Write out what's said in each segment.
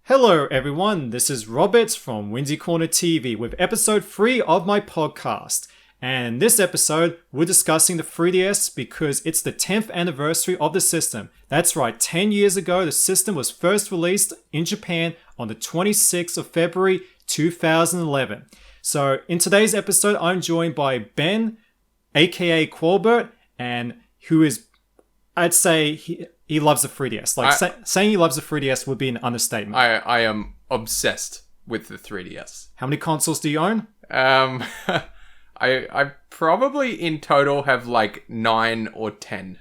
Hello everyone, this is Robert from Windy Corner TV with episode 3 of my podcast. And in this episode, we're discussing the 3DS because it's the 10th anniversary of the system. That's right, 10 years ago, the system was first released in Japan on the 26th of February 2011. So in today's episode, I'm joined by Ben, aka Qualbert, and who is, I'd say, he loves the 3DS. Saying he loves the 3DS would be an understatement. I am obsessed with the 3DS. How many consoles do you own? I probably in total have like 9 or 10.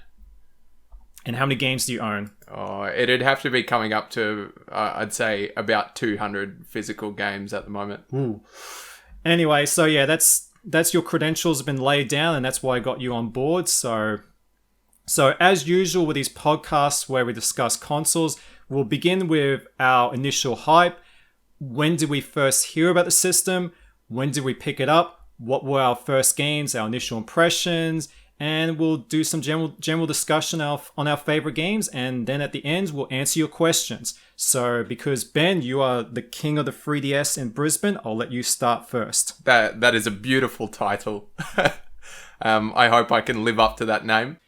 And how many games do you own? Oh, it'd have to be coming up to, I'd say, about 200 physical games at the moment. Ooh. Anyway, so yeah, that's your credentials have been laid down, and that's why I got you on board. So as usual with these podcasts where we discuss consoles, we'll begin with our initial hype. When did we first hear about the system? When did we pick it up? What were our first games, our initial impressions? And we'll do some general discussion on our favorite games. And then at the end, we'll answer your questions. So because Ben, you are the king of the 3DS in Brisbane, I'll let you start first. That is a beautiful title. I hope I can live up to that name.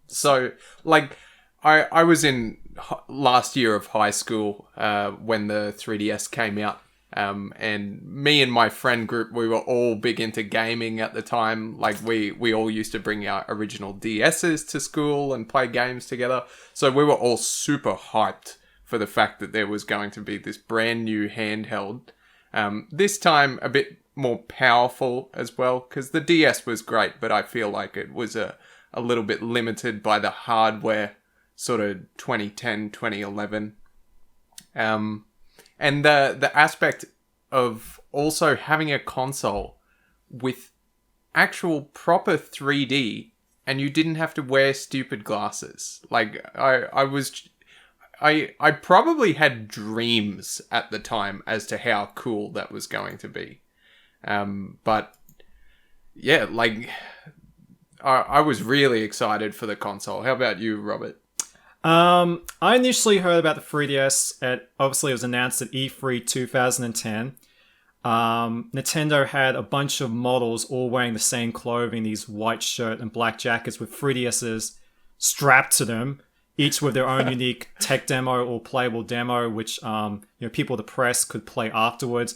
So, like, I was in last year of high school when the 3DS came out. And me and my friend group, we were all big into gaming at the time. Like, we all used to bring our original DSs to school and play games together. So we were all super hyped for the fact that there was going to be this brand new handheld. This time a bit more powerful as well, because the DS was great, but I feel like it was a little bit limited by the hardware, sort of 2010, 2011. And the aspect of also having a console with actual proper 3D, and you didn't have to wear stupid glasses. Like, I probably had dreams at the time as to how cool that was going to be. But yeah, like, I was really excited for the console. How about you, Robert? I initially heard about the 3DS obviously it was announced at E3 2010. Nintendo had a bunch of models all wearing the same clothing, these white shirt and black jackets with 3DSs strapped to them, each with their own unique tech demo or playable demo, which people, the press, could play afterwards.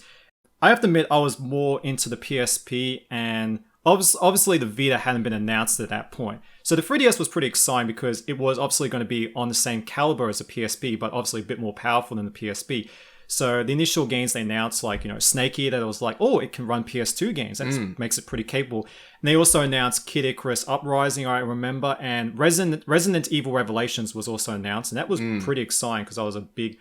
I have to admit, I was more into the PSP, and obviously the Vita hadn't been announced at that point. So the 3DS was pretty exciting because it was obviously going to be on the same caliber as the PSP, but obviously a bit more powerful than the PSP. So the initial games they announced, like, Snake Eater, that was like, oh, it can run PS2 games. That makes it pretty capable. And they also announced Kid Icarus Uprising, I remember, and Resonant Evil Revelations was also announced. And that was pretty exciting because I was a big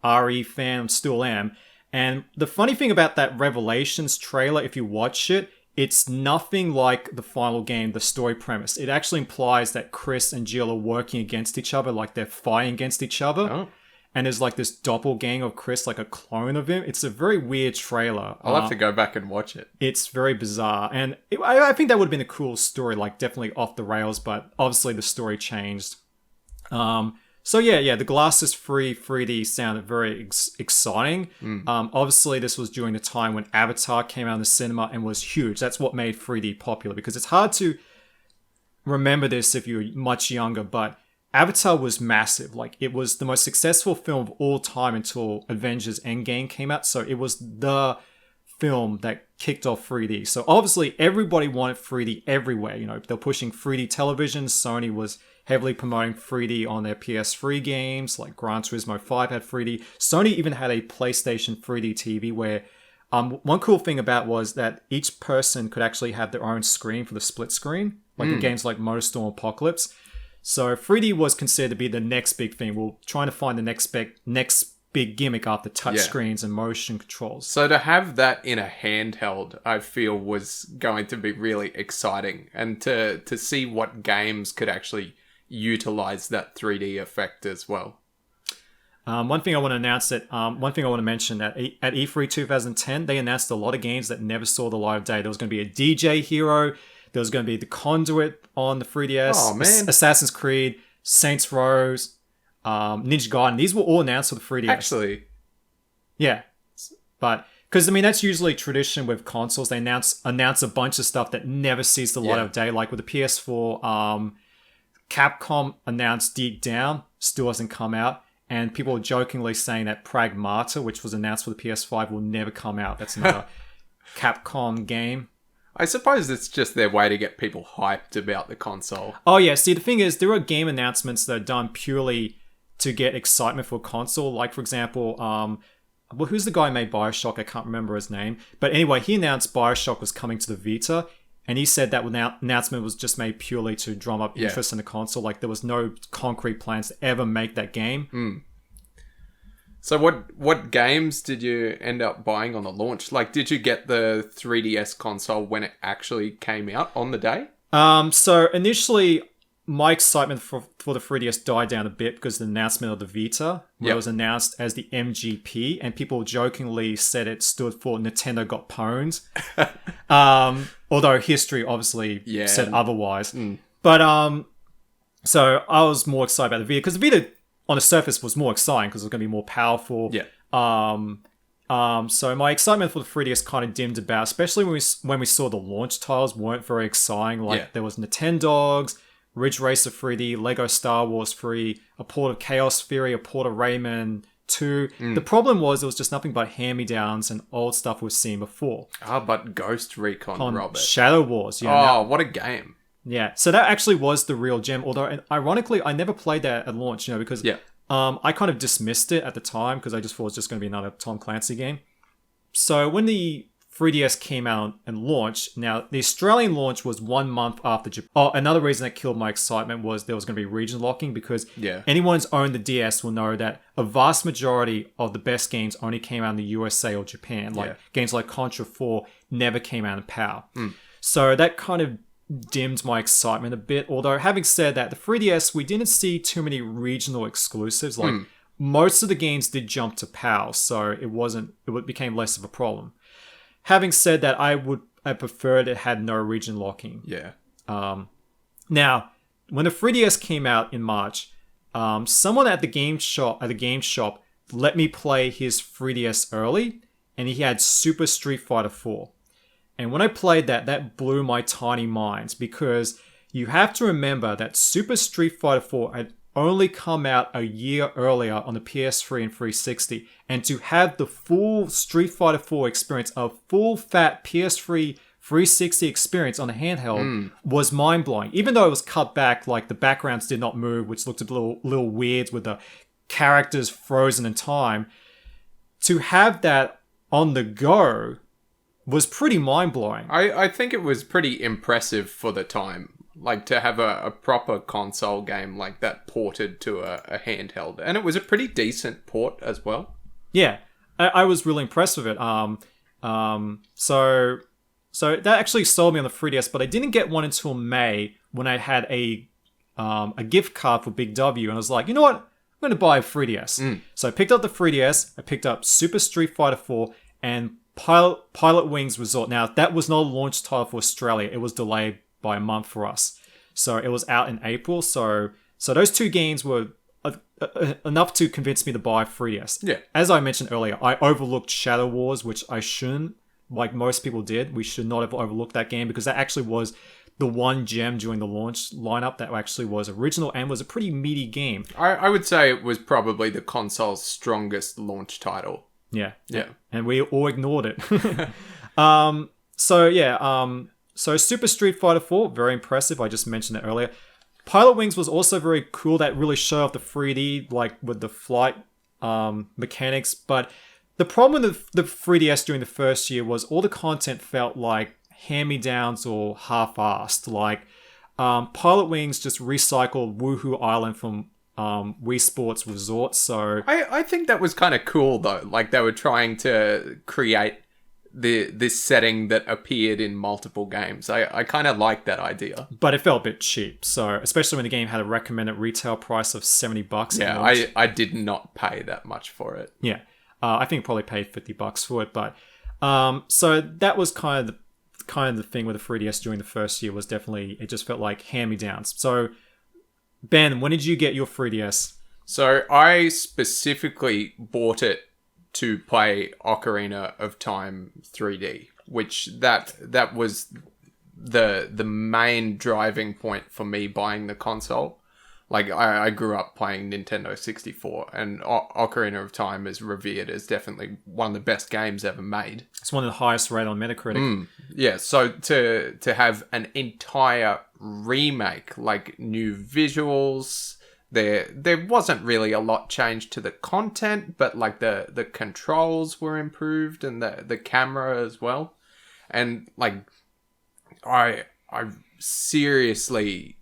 RE fan, still am. And the funny thing about that Revelations trailer, if you watch it, it's nothing like the final game, the story premise. It actually implies that Chris and Jill are working against each other, like they're fighting against each other. Oh. And there's like this doppelganger of Chris, like a clone of him. It's a very weird trailer. I'll have to go back and watch it. It's very bizarre. And I think that would have been a cool story, like definitely off the rails, but obviously the story changed. So yeah, the glasses-free 3D sounded very exciting. Obviously, this was during the time when Avatar came out in the cinema and was huge. That's what made 3D popular, because it's hard to remember this if you're much younger, but Avatar was massive. Like, it was the most successful film of all time until Avengers Endgame came out. So it was the film that kicked off 3D. So obviously, everybody wanted 3D everywhere. They're pushing 3D televisions. Sony was heavily promoting 3D on their PS3 games, like Gran Turismo 5 had 3D. Sony even had a PlayStation 3D TV where one cool thing about was that each person could actually have their own screen for the split screen, like in games like MotorStorm Apocalypse. So 3D was considered to be the next big thing. We're trying to find the next big gimmick after touchscreens and motion controls. So to have that in a handheld, I feel was going to be really exciting, and to see what games could actually utilize that 3D effect as well. One thing I want to mention that at E3 2010, they announced a lot of games that never saw the light of day. There was going to be a DJ Hero. There was going to be The Conduit on the 3DS. Oh, man. Assassin's Creed, Saints Row, Ninja Gaiden. These were all announced for the 3DS. Actually, Yeah, but because I mean that's usually tradition with consoles. They announce a bunch of stuff that never sees the light of day. Like with the PS4, Capcom announced Deep Down, still hasn't come out, and people are jokingly saying that Pragmata, which was announced for the PS5, will never come out. That's another Capcom game. I suppose it's just their way to get people hyped about the console. Oh yeah, see the thing is, there are game announcements that are done purely to get excitement for a console. Like for example, well, who's the guy who made Bioshock? I can't remember his name. But anyway, he announced Bioshock was coming to the Vita, and he said that announcement was just made purely to drum up interest in the console. Like there was no concrete plans to ever make that game. So what games did you end up buying on the launch? Like, did you get the 3DS console when it actually came out on the day? So initially, my excitement for the 3DS died down a bit because of the announcement of the Vita, where it was announced as the MGP, and people jokingly said it stood for Nintendo Got Pwned. Although history obviously said otherwise. But so I was more excited about the Vita because the Vita on the surface was more exciting because it was going to be more powerful. So my excitement for the 3DS kind of dimmed about, especially when we saw the launch titles weren't very exciting. Like there was Nintendogs, Ridge Racer 3D, Lego Star Wars 3, a port of Chaos Theory, a port of Rayman 2. The problem was it was just nothing but hand-me-downs and old stuff we've seen before. But Ghost Recon, Robert. Shadow Wars. What a game. Yeah, so that actually was the real gem. Although, ironically, I never played that at launch, because I kind of dismissed it at the time because I just thought it was just going to be another Tom Clancy game. So when the 3DS came out and launched, now the Australian launch was 1 month after Japan. Another reason that killed my excitement was there was going to be region locking because anyone who's owned the DS will know that a vast majority of the best games only came out in the USA or Japan. Like games like Contra 4 never came out in PAL. So that kind of dimmed my excitement a bit. Although having said that, the 3DS, we didn't see too many regional exclusives. Like most of the games did jump to PAL, so it became less of a problem. Having said that, I preferred it had no region locking. Now, when the 3DS came out in March, someone at the game shop let me play his 3DS early, and he had Super Street Fighter 4. And when I played that blew my tiny mind because you have to remember that Super Street Fighter 4 had only come out a year earlier on the PS3 and 360, and to have the full Street Fighter 4 experience, a full fat PS3 360 experience on a handheld was mind-blowing. Even though it was cut back, like the backgrounds did not move, which looked a little weird with the characters frozen in time, to have that on the go was pretty mind-blowing. I think it was pretty impressive for the time. Like, to have a proper console game like that ported to a handheld. And it was a pretty decent port as well. Yeah, I was really impressed with it. So that actually sold me on the 3DS, but I didn't get one until May when I had a gift card for Big W. And I was like, you know what? I'm going to buy a 3DS. So I picked up the 3DS, I picked up Super Street Fighter 4, and Pilot Wings Resort. Now, that was not a launch title for Australia. It was delayed by a month for us. So it was out in April. So those two games were enough to convince me to buy 3DS. Yeah. As I mentioned earlier, I overlooked Shadow Wars, which I shouldn't, like most people did. We should not have overlooked that game because that actually was the one gem during the launch lineup that actually was original and was a pretty meaty game. I would say it was probably the console's strongest launch title. Yeah. And we all ignored it. So Super Street Fighter 4, very impressive. I just mentioned it earlier. Pilot Wings was also very cool. That really showed off the 3D, like with the flight mechanics. But the problem with the 3DS during the first year was all the content felt like hand-me-downs or half-assed. Like Pilot Wings just recycled Woohoo Island from Wii Sports Resort. So I think that was kind of cool though. Like they were trying to create this setting that appeared in multiple games. I kind of like that idea. But it felt a bit cheap. So especially when the game had a recommended retail price of $70. Yeah, I did not pay that much for it. Yeah. I think I probably paid $50 for it. But so that was kind of the thing with the 3DS during the first year was definitely, it just felt like hand-me-downs. So Ben, when did you get your 3DS? So I specifically bought it to play Ocarina of Time 3D, which that was the main driving point for me buying the console. Like, I grew up playing Nintendo 64, and Ocarina of Time is revered as definitely one of the best games ever made. It's one of the highest rated on Metacritic. Yeah, so to have an entire remake, like new visuals, there wasn't really a lot changed to the content, but like the controls were improved and the camera as well. And like I seriously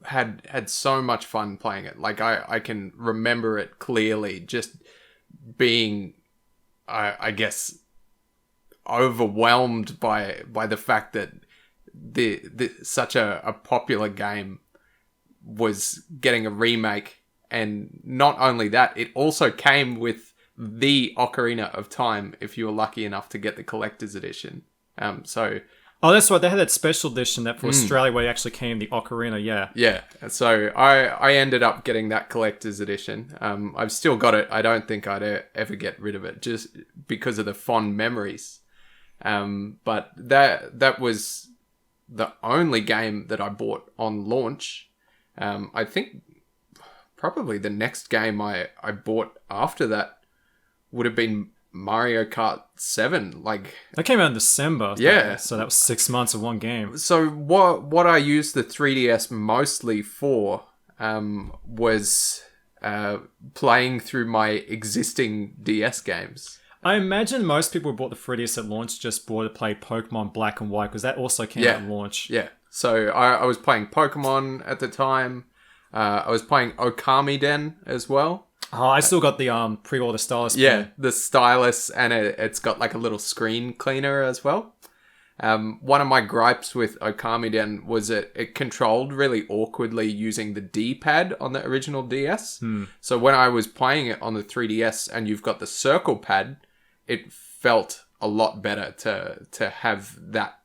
had so much fun playing it. Like I can remember it clearly, just being I guess overwhelmed by the fact that the such a popular game was getting a remake. And not only that, it also came with the Ocarina of Time if you were lucky enough to get the collector's edition. Oh, that's right. They had that special edition that for Australia where it actually came the Ocarina, yeah. Yeah, so I ended up getting that collector's edition. I've still got it. I don't think I'd ever get rid of it just because of the fond memories. But that was the only game that I bought on launch. I think probably the next game I bought after that would have been Mario Kart 7. Like, that came out in December. Yeah. So that was 6 months of one game. So what I used the 3DS mostly for was playing through my existing DS games. I imagine most people who bought the 3DS at launch just bought to play Pokemon Black and White because that also came out at launch. Yeah. So I was playing Pokemon at the time. I was playing Okami Den as well. Oh, I still got the pre-order stylus. Yeah, the stylus, and it's got like a little screen cleaner as well. One of my gripes with Okami Den was it controlled really awkwardly using the D-pad on the original DS. So when I was playing it on the 3DS and you've got the circle pad, it felt a lot better to have that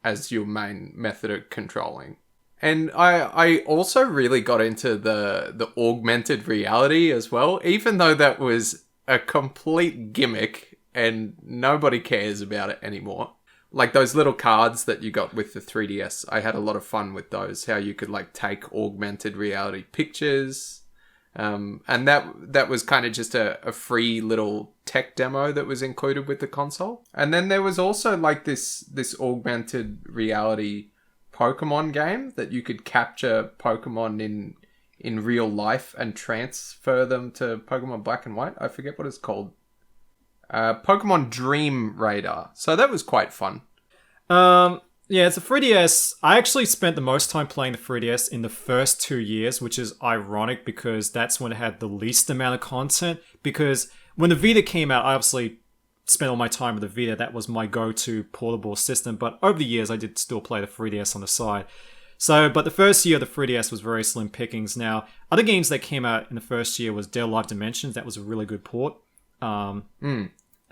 as your main method of controlling. And I also really got into the augmented reality as well, even though that was a complete gimmick and nobody cares about it anymore. Like those little cards that you got with the 3DS, I had a lot of fun with those, how you could like take augmented reality pictures. And that was kind of just a free little tech demo that was included with the console. And then there was also like this augmented reality Pokemon game that you could capture Pokemon in real life and transfer them to Pokemon Black and White. I forget what it's called. Pokemon Dream Radar. So that was quite fun. Yeah, it's a 3DS. I actually spent the most time playing the 3DS in the first 2 years, which is ironic because that's when it had the least amount of content. Because when the Vita came out, I obviously spent all my time with the Vita. That was my go-to portable system. But over the years, I did still play the 3DS on the side. But the first year, the 3DS was very slim pickings. Now, other games that came out in the first year was Dead Alive Dimensions. That was a really good port. We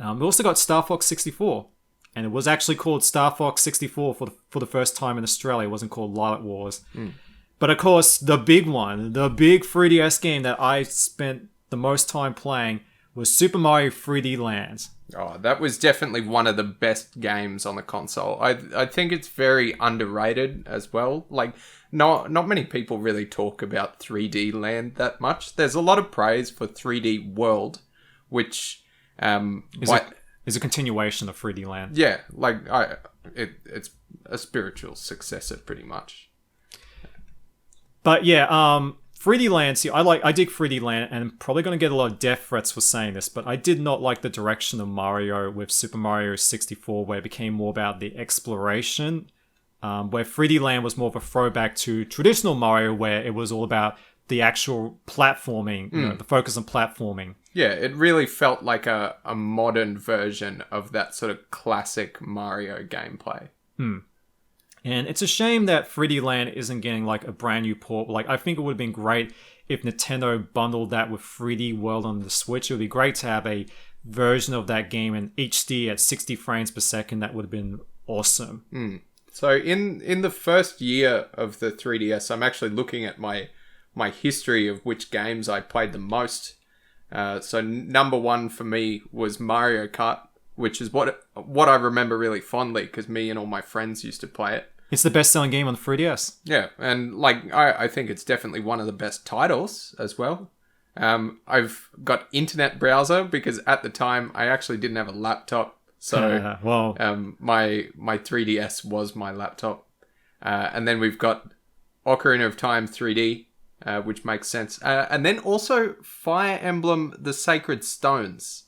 also got Star Fox 64. And it was actually called Star Fox 64 for the first time in Australia. It wasn't called Lilac Wars. But of course, the big one, the big 3DS game that I spent the most time playing was Super Mario 3D Land. Oh, that was definitely one of the best games on the console. I think it's very underrated as well. Like, not many people really talk about 3D Land that much. There's a lot of praise for 3D World, which is a continuation of 3D Land. Yeah, like it's a spiritual successor, pretty much. But yeah, 3D Land. See, I dig 3D Land, and I'm probably going to get a lot of death threats for saying this, but I did not like the direction of Mario with Super Mario 64, where it became more about the exploration, where 3D Land was more of a throwback to traditional Mario, where it was all about the actual platforming, the focus on platforming. Yeah, it really felt like a modern version of that sort of classic Mario gameplay. And it's a shame that 3D Land isn't getting like a brand new port. Like, I think it would have been great if Nintendo bundled that with 3D World on the Switch. It would be great to have a version of that game in HD at 60 frames per second. That would have been awesome. So in the first year of the 3DS, I'm actually looking at my history of which games I played the most. So number one for me was Mario Kart, which is what I remember really fondly because me and all my friends used to play it. It's the best-selling game on the 3DS. Yeah, and like I think it's definitely one of the best titles as well. I've got internet browser because at the time I actually didn't have a laptop, so my 3DS was my laptop. And then we've got Ocarina of Time 3D, which makes sense. And then also Fire Emblem: The Sacred Stones,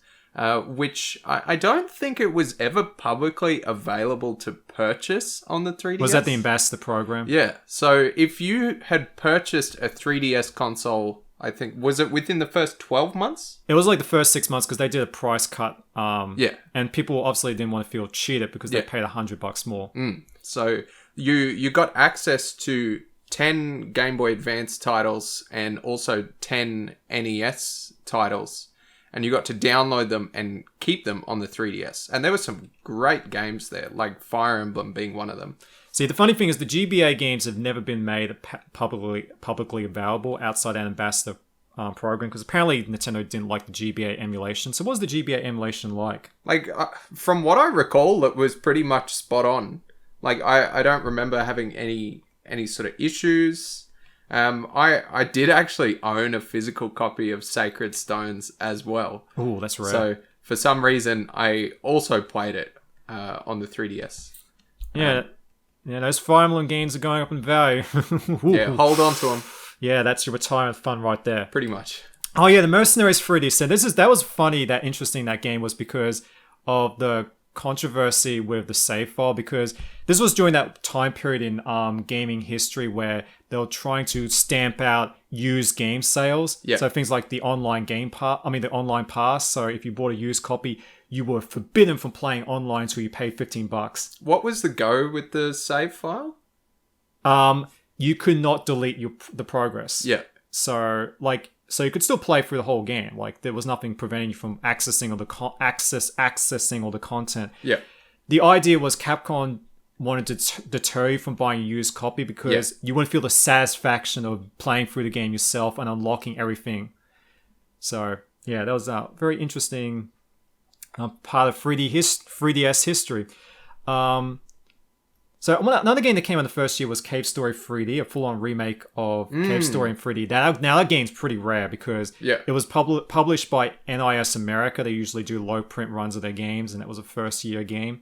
which I don't think it was ever publicly available to purchase on the 3DS. Was that the Ambassador program? Yeah. So if you had purchased a 3DS console, I think, was it within the first 12 months? It was like the first 6 months because they did a price cut. Yeah. And people obviously didn't want to feel cheated because they paid $100 more. So you got access to 10 Game Boy Advance titles and also 10 NES titles. And you got to download them and keep them on the 3DS. And there were some great games there, like Fire Emblem being one of them. See, the funny thing is the GBA games have never been made publicly available outside an Ambassador program because apparently Nintendo didn't like the GBA emulation. So what was the GBA emulation like? Like, from what I recall, it was pretty much spot on. Like, I don't remember having any sort of issues. I did actually own a physical copy of Sacred Stones as well. Oh, that's rare. So, for some reason, I also played it on the 3DS. Yeah. Yeah, those Fire Emblem games are going up in value. Yeah, hold on to them. Yeah, that's your retirement fund right there. Pretty much. Oh yeah, the Mercenaries 3D. So that was funny, that interesting that game was because of the controversy with the save file, because this was during that time period in gaming history where they were trying to stamp out used game sales. Yeah. So things like the online the online pass. So if you bought a used copy, you were forbidden from playing online until you paid $15. What was the go with the save file? You could not delete the progress. Yeah. So you could still play through the whole game. Like there was nothing preventing you from accessing all the content. Yeah. The idea was Capcom wanted to deter you from buying a used copy because you wouldn't feel the satisfaction of playing through the game yourself and unlocking everything. So yeah, that was a very interesting part of 3DS history. So another game that came out the first year was Cave Story 3D, a full-on remake of Cave Story in 3D. Now that game's pretty rare because it was published by NIS America. They usually do low print runs of their games, and it was a first-year game.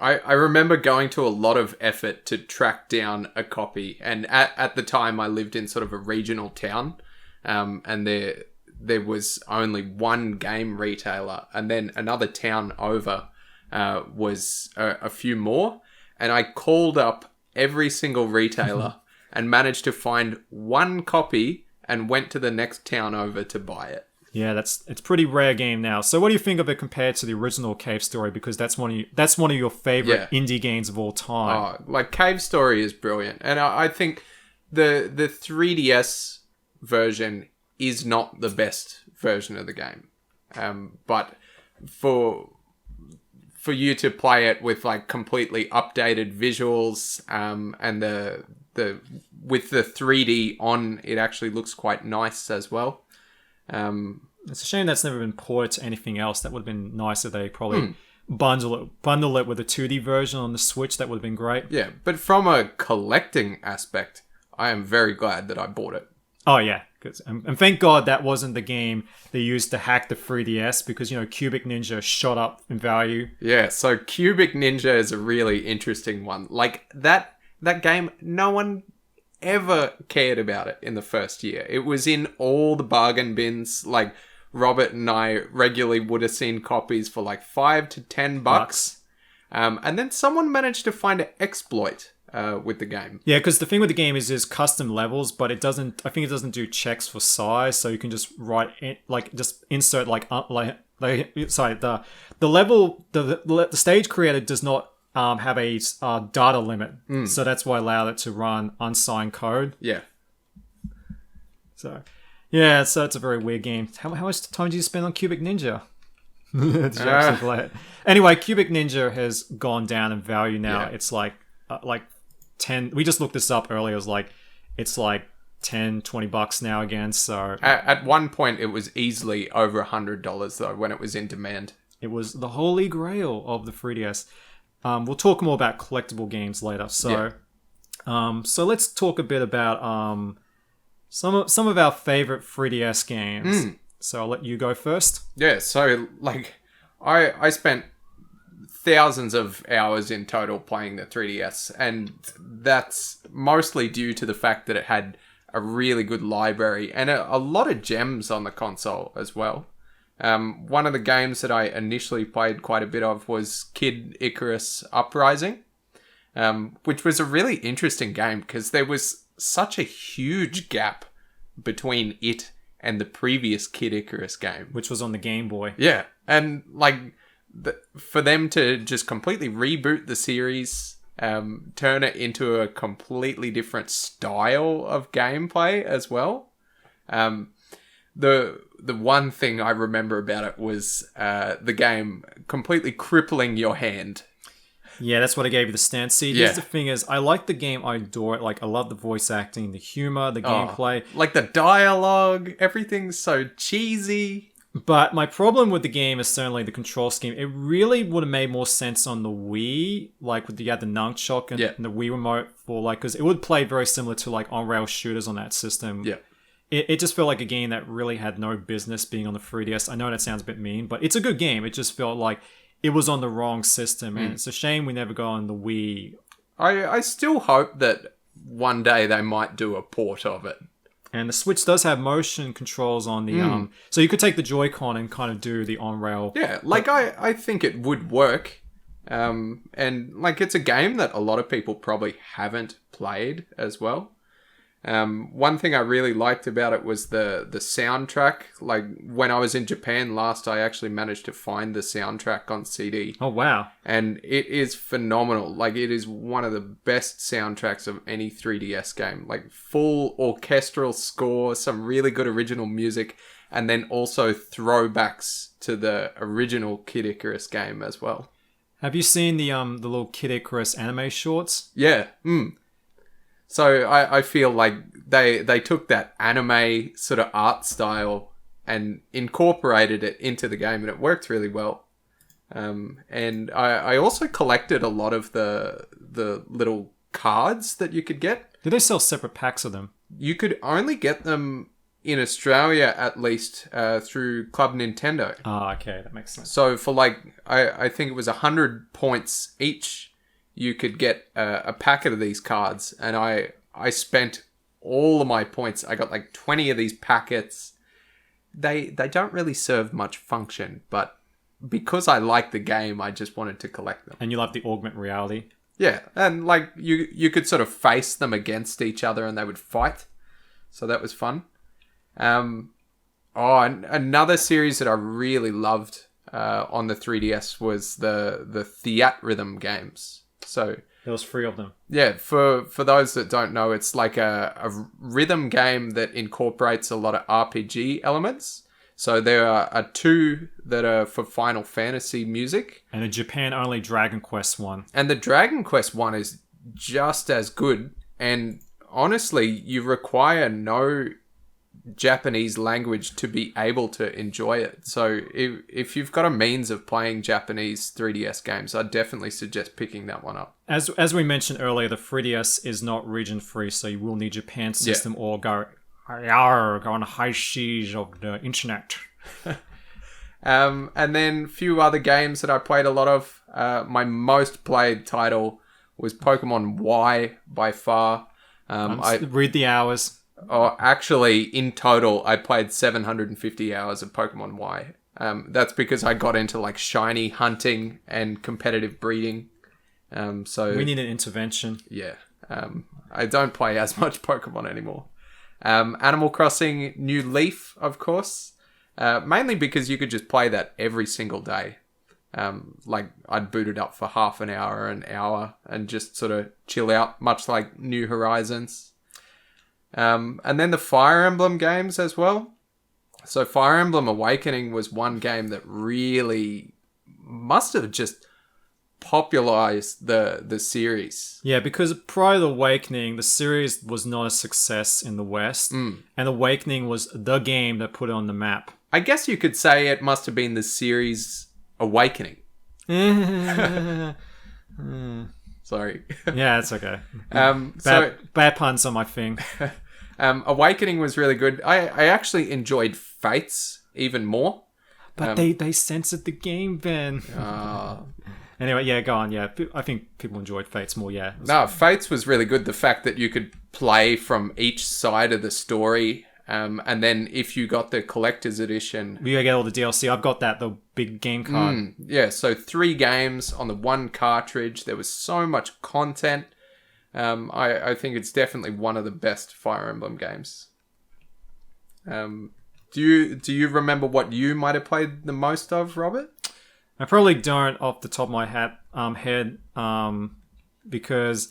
I remember going to a lot of effort to track down a copy, and at the time I lived in sort of a regional town, and there was only one game retailer, and then another town over was a few more. And I called up every single retailer and managed to find one copy and went to the next town over to buy it. Yeah, it's a pretty rare game now. So what do you think of it compared to the original Cave Story? Because that's one of your favorite indie games of all time. Oh, like Cave Story is brilliant. And I think the 3DS version is not the best version of the game. But for you to play it with like completely updated visuals, and the with the 3D on, it actually looks quite nice as well. It's a shame that's never been ported to anything else. That would have been nice if they probably bundle it with a 2D version on the Switch. That would have been great. Yeah, but from a collecting aspect, I am very glad that I bought it. Oh yeah, and thank God that wasn't the game they used to hack the 3DS, because Cubic Ninja shot up in value. Yeah, so Cubic Ninja is a really interesting one. Like that game, no one ever cared about it in the first year. It was in all the bargain bins. Like Robert and I regularly would have seen copies for like $5 to $10. And then someone managed to find an exploit with the game. Yeah, because the thing with the game is there's custom levels, but it doesn't. I think it doesn't do checks for size, so you can just just insert the level. The stage creator does not have a data limit, so that's why I allowed it to run unsigned code. Yeah. So it's a very weird game. How much time did you spend on Cubic Ninja? Did you actually play it? Anyway, Cubic Ninja has gone down in value now. Yeah. It's like 10. We just looked this up earlier. It's like $10-20 now again. So At one point, it was easily over $100 though when it was in demand. it was the holy grail of the 3DS. We'll talk more about collectible games later. So, so let's talk a bit about some of our favorite 3DS games. So I'll let you go first. Yeah, so like I spent thousands of hours in total playing the 3DS, and that's mostly due to the fact that it had a really good library and a lot of gems on the console as well. One of the games that I initially played quite a bit of was Kid Icarus Uprising, which was a really interesting game because there was such a huge gap between it and the previous Kid Icarus game. Which was on the Game Boy. Yeah, and like for them to just completely reboot the series, turn it into a completely different style of gameplay as well. The one thing I remember about it was the game completely crippling your hand. Yeah, that's what I gave you the stance. See, here's the thing is, I like the game, I adore it. Like, I love the voice acting, the humor, the gameplay. Like the dialogue, everything's so cheesy. But my problem with the game is certainly the control scheme. It really would have made more sense on the Wii, like with the nunchuck and the Wii remote for like, because it would play very similar to like on-rail shooters on that system. Yeah. It just felt like a game that really had no business being on the 3DS. I know that sounds a bit mean, but it's a good game. It just felt like it was on the wrong system, and it's a shame we never got on the Wii. I still hope that one day they might do a port of it. And the Switch does have motion controls on the so you could take the Joy-Con and kind of do the on-rail. Yeah, like I think it would work. And like it's a game that a lot of people probably haven't played as well. One thing I really liked about it was the soundtrack. Like when I was in Japan last, I actually managed to find the soundtrack on CD. Oh, wow. And it is phenomenal. Like it is one of the best soundtracks of any 3DS game. Like full orchestral score, some really good original music, and then also throwbacks to the original Kid Icarus game as well. Have you seen the little Kid Icarus anime shorts? Yeah. So I feel like they took that anime sort of art style and incorporated it into the game, and it worked really well. And I also collected a lot of the little cards that you could get. Did they sell separate packs of them? You could only get them in Australia, at least, through Club Nintendo. Ah, okay, that makes sense. So for like, I think it was 100 points each, you could get a packet of these cards, and I spent all of my points. I got like 20 of these packets. They don't really serve much function, but because I like the game, I just wanted to collect them. And you like the Augmented Reality? Yeah, and like you could sort of face them against each other and they would fight. So that was fun. And another series that I really loved on the 3DS was the Theatrhythm games. So there was 3 of them. Yeah, for those that don't know, it's like a rhythm game that incorporates a lot of RPG elements. So there are 2 that are for Final Fantasy music. And a Japan-only Dragon Quest one. And the Dragon Quest one is just as good. And honestly, you require no Japanese language to be able to enjoy it. So if you've got a means of playing Japanese 3DS games, I'd definitely suggest picking that one up. As we mentioned earlier, the 3DS is not region free, so you will need Japan system or go on the high seas of the internet. And then a few other games that I played a lot of. My most played title was Pokemon Y by far. I read the hours. Oh, actually, in total, I played 750 hours of Pokemon Y. That's because I got into like shiny hunting and competitive breeding. So we need an intervention. Yeah. I don't play as much Pokemon anymore. Animal Crossing New Leaf, of course. Mainly because you could just play that every single day. Like I'd boot it up for half an hour, and just sort of chill out, much like New Horizons. And then the Fire Emblem games as well. So Fire Emblem Awakening was one game that really must have just popularized the series. Yeah, because prior to Awakening, the series was not a success in the West, and Awakening was the game that put it on the map. I guess you could say it must have been the series Awakening. Sorry. Yeah, it's okay. Bad puns on my thing. Awakening was really good. I actually enjoyed Fates even more. But they censored the game, Ben. Anyway, yeah, go on. Yeah, I think people enjoyed Fates more, yeah. No, Fates was really good. The fact that you could play from each side of the story, and then if you got the collector's edition... You get all the DLC. I've got that, the big game card. Yeah, so 3 games on the 1 cartridge. There was so much content. I think it's definitely one of the best Fire Emblem games. Do you remember what you might have played the most of, Robert? I probably don't off the top of my head, because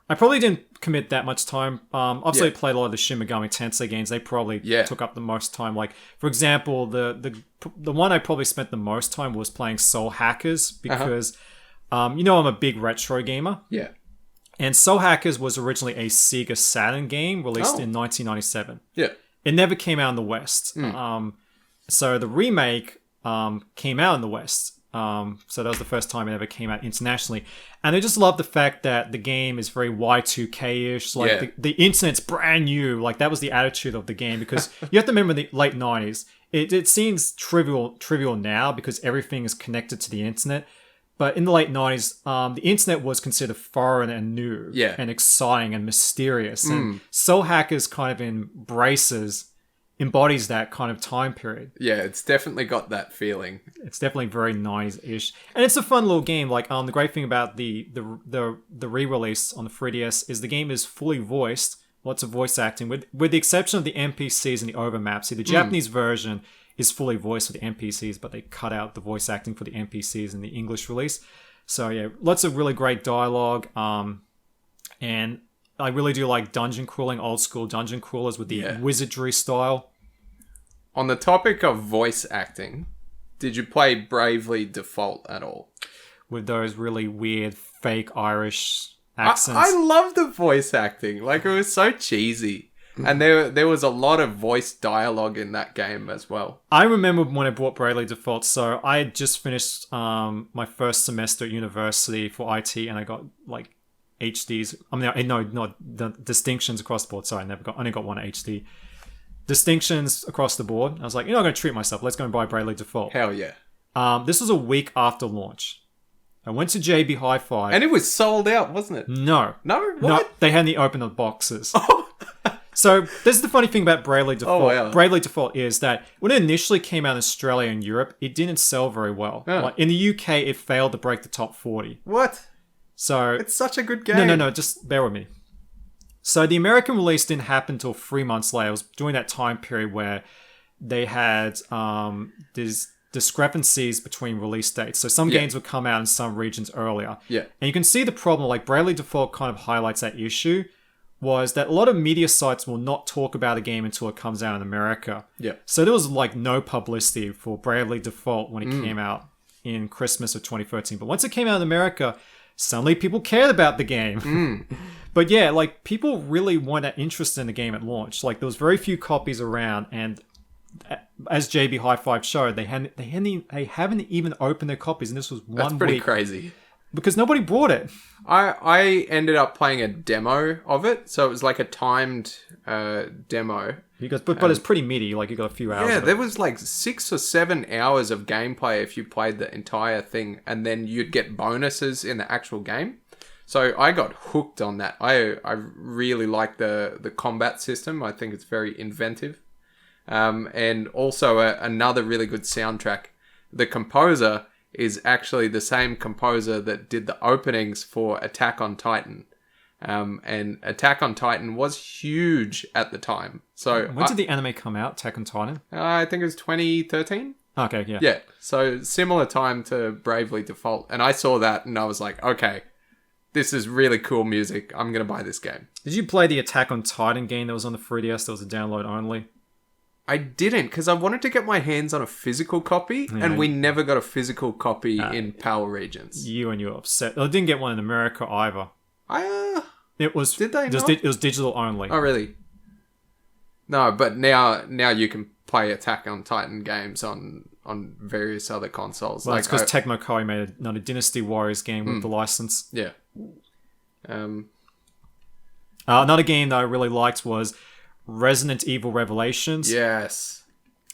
I probably didn't commit that much time. Obviously, I played a lot of the Shin Megami Tensei games. They probably took up the most time. Like, for example, the one I probably spent the most time was playing Soul Hackers because, I'm a big retro gamer. Yeah. And Soul Hackers was originally a Sega Saturn game released in 1997. Yeah. It never came out in the West. So the remake came out in the West. So that was the first time it ever came out internationally. And I just love the fact that the game is very Y2K-ish. Like the internet's brand new. Like that was the attitude of the game because you have to remember the late 90s. It seems trivial now because everything is connected to the internet. But in the late 90s, the internet was considered foreign and new and exciting and mysterious. And Soul Hackers kind of embodies that kind of time period. Yeah, it's definitely got that feeling. It's definitely very 90s-ish. And it's a fun little game. Like, the great thing about the re-release on the 3DS is the game is fully voiced, lots of voice acting, with the exception of the NPCs and the overmaps. See, the Japanese version is fully voiced for the NPCs, but they cut out the voice acting for the NPCs in the English release. So yeah, lots of really great dialogue. And I really do like dungeon crawling, old school dungeon crawlers with the wizardry style. On the topic of voice acting, did you play Bravely Default at all? With those really weird fake Irish accents. I love the voice acting. Like, it was so cheesy. And there was a lot of voice dialogue in that game as well. I remember when I bought Bravely Default, so I had just finished my first semester at university for IT, and I got like HDs. I mean, no, not the distinctions across the board. Sorry, I only got one HD. Distinctions across the board. I was like, I'm going to treat myself. Let's go and buy Bravely Default. Hell yeah. This was a week after launch. I went to JB Hi-Fi. And it was sold out, wasn't it? No. No? What? No, they hadn't opened the boxes. So this is the funny thing about Bravely Default. Oh, wow. Bravely Default is that when it initially came out in Australia and Europe, it didn't sell very well. Like, in the UK, it failed to break the top 40. What? So it's such a good game. No, just bear with me. So the American release didn't happen until 3 months later. It was during that time period where they had these discrepancies between release dates. So some games would come out in some regions earlier. Yeah. And you can see the problem, like Bravely Default kind of highlights that issue, was that a lot of media sites will not talk about a game until it comes out in America. Yeah. So there was like no publicity for Bravely Default when it came out in Christmas of 2013. But once it came out in America, suddenly people cared about the game. But yeah, like people really weren't that interested in the game at launch. Like there was very few copies around, and as JB Hi-Fi showed, they haven't even opened their copies, and this was 1 week. That's pretty crazy. Because nobody bought it. I ended up playing a demo of it, so it was like a timed demo. But it's pretty meaty, like you got a few hours. Yeah, of it. there was like 6 or 7 hours of gameplay if you played the entire thing, and then you'd get bonuses in the actual game. So I got hooked on that. I really like the combat system. I think it's very inventive. And also another really good soundtrack. The composer is actually the same composer that did the openings for Attack on Titan. And Attack on Titan was huge at the time. So when did the anime come out, Attack on Titan? I think it was 2013. Okay, yeah. Yeah, so similar time to Bravely Default. And I saw that and I was like, okay, this is really cool music. I'm going to buy this game. Did you play the Attack on Titan game that was on the 3DS that was a download only? I didn't, because I wanted to get my hands on a physical copy, and we never got a physical copy in PAL regions. You and you're upset. I didn't get one in America either. It was. Did they not? It was digital only. Oh, really? No, but now you can play Attack on Titan games on various other consoles. Well, it's because Tecmo Koei made another Dynasty Warriors game with the license. Yeah. Another game that I really liked was Resident Evil Revelations. Yes.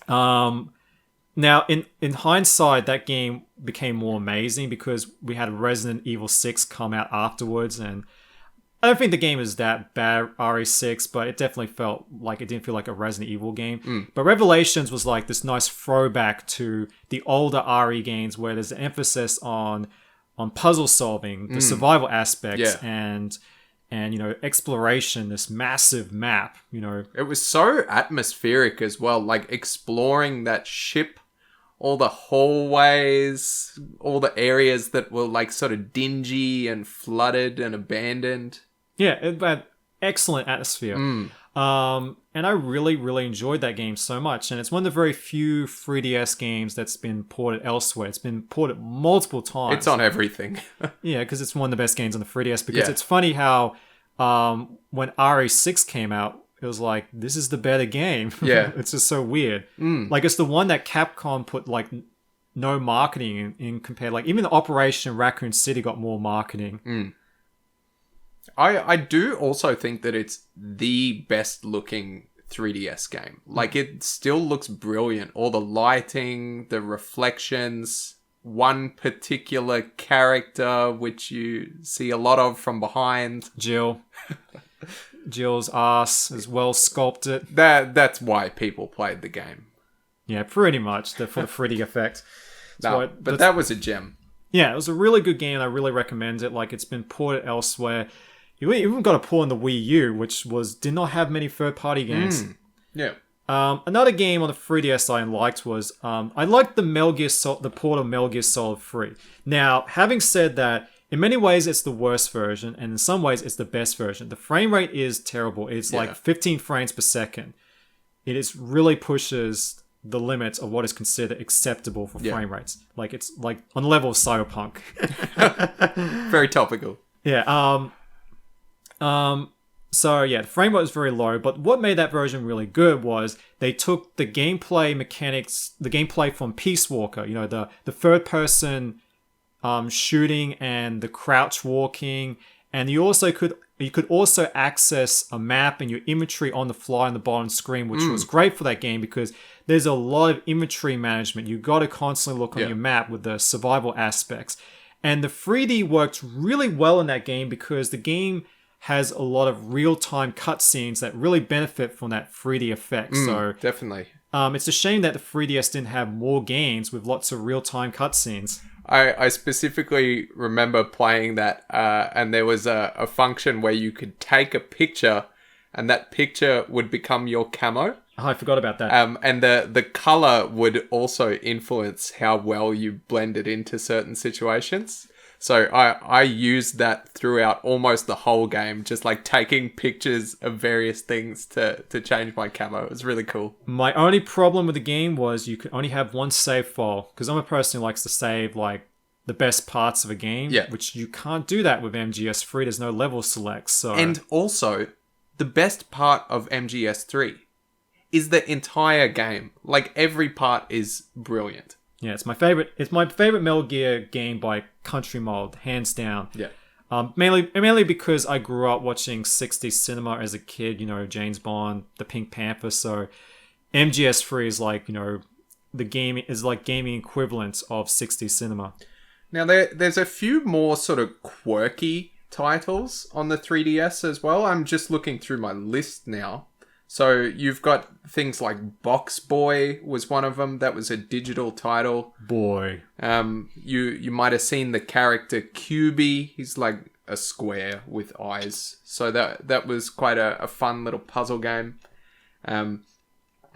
Now, in hindsight, that game became more amazing because we had Resident Evil 6 come out afterwards, and I don't think the game is that bad, RE6, but it definitely felt like it didn't feel like a Resident Evil game. But Revelations was like this nice throwback to the older RE games where there's an emphasis on puzzle solving, the survival aspects, and exploration, this massive map, It was so atmospheric as well, like exploring that ship, all the hallways, all the areas that were like sort of dingy and flooded and abandoned. Yeah, it had excellent atmosphere. And I really, really enjoyed that game so much. And it's one of the very few 3DS games that's been ported elsewhere. It's been ported multiple times. It's on everything. Yeah, because it's one of the best games on the 3DS. Because it's funny how when RE6 came out, it was like, this is the better game. Yeah. It's just so weird. Like, it's the one that Capcom put, like, no marketing in compared. Like, even the Operation Raccoon City got more marketing. I do also think that it's the best looking 3DS game. Like, it still looks brilliant. All the lighting, the reflections, one particular character which you see a lot of from behind. Jill's ass is well sculpted. That's why people played the game. Yeah, pretty much, for the 3D effect. But that was a gem. Yeah, it was a really good game. I really recommend it. Like, it's been ported elsewhere. You even got a port on the Wii U, which did not have many third-party games. Yeah. Another game on the 3DS I liked was I liked the port of Mel Gear Solid 3. Now, having said that, in many ways it's the worst version, and in some ways it's the best version. The frame rate is terrible. It's like 15 frames per second. It really pushes the limits of what is considered acceptable for frame rates. Like, it's like on the level of Cyberpunk. Very topical. Yeah. So yeah, the frame rate was very low, but what made that version really good was they took the gameplay mechanics, the gameplay from Peace Walker, the third person shooting and the crouch walking, and you could also access a map and your inventory on the fly on the bottom screen, which was great for that game because there's a lot of inventory management. You got to constantly look on your map with the survival aspects. And the 3D worked really well in that game because the game has a lot of real-time cutscenes that really benefit from that 3D effect. So definitely. It's a shame that the 3DS didn't have more games with lots of real-time cutscenes. I specifically remember playing that, and there was a function where you could take a picture, and that picture would become your camo. Oh, I forgot about that. And the color would also influence how well you blended into certain situations. So I used that throughout almost the whole game, just like taking pictures of various things to change my camo. It was really cool. My only problem with the game was you could only have one save file, because I'm a person who likes to save like the best parts of a game, which you can't do that with MGS3. There's no level select. So and also, the best part of MGS3 is the entire game. Like, every part is brilliant. Yeah, it's my favorite. It's my favorite Mel Gear game by country mile, hands down. Yeah. Mainly because I grew up watching 60s cinema as a kid. James Bond, the Pink Panther. So MGS3 is like the gaming equivalent of 60s cinema. Now there's a few more sort of quirky titles on the 3DS as well. I'm just looking through my list now. So you've got things like Box Boy was one of them. That was a digital title. Boy. You might have seen the character QB. He's like a square with eyes. So that was quite a fun little puzzle game.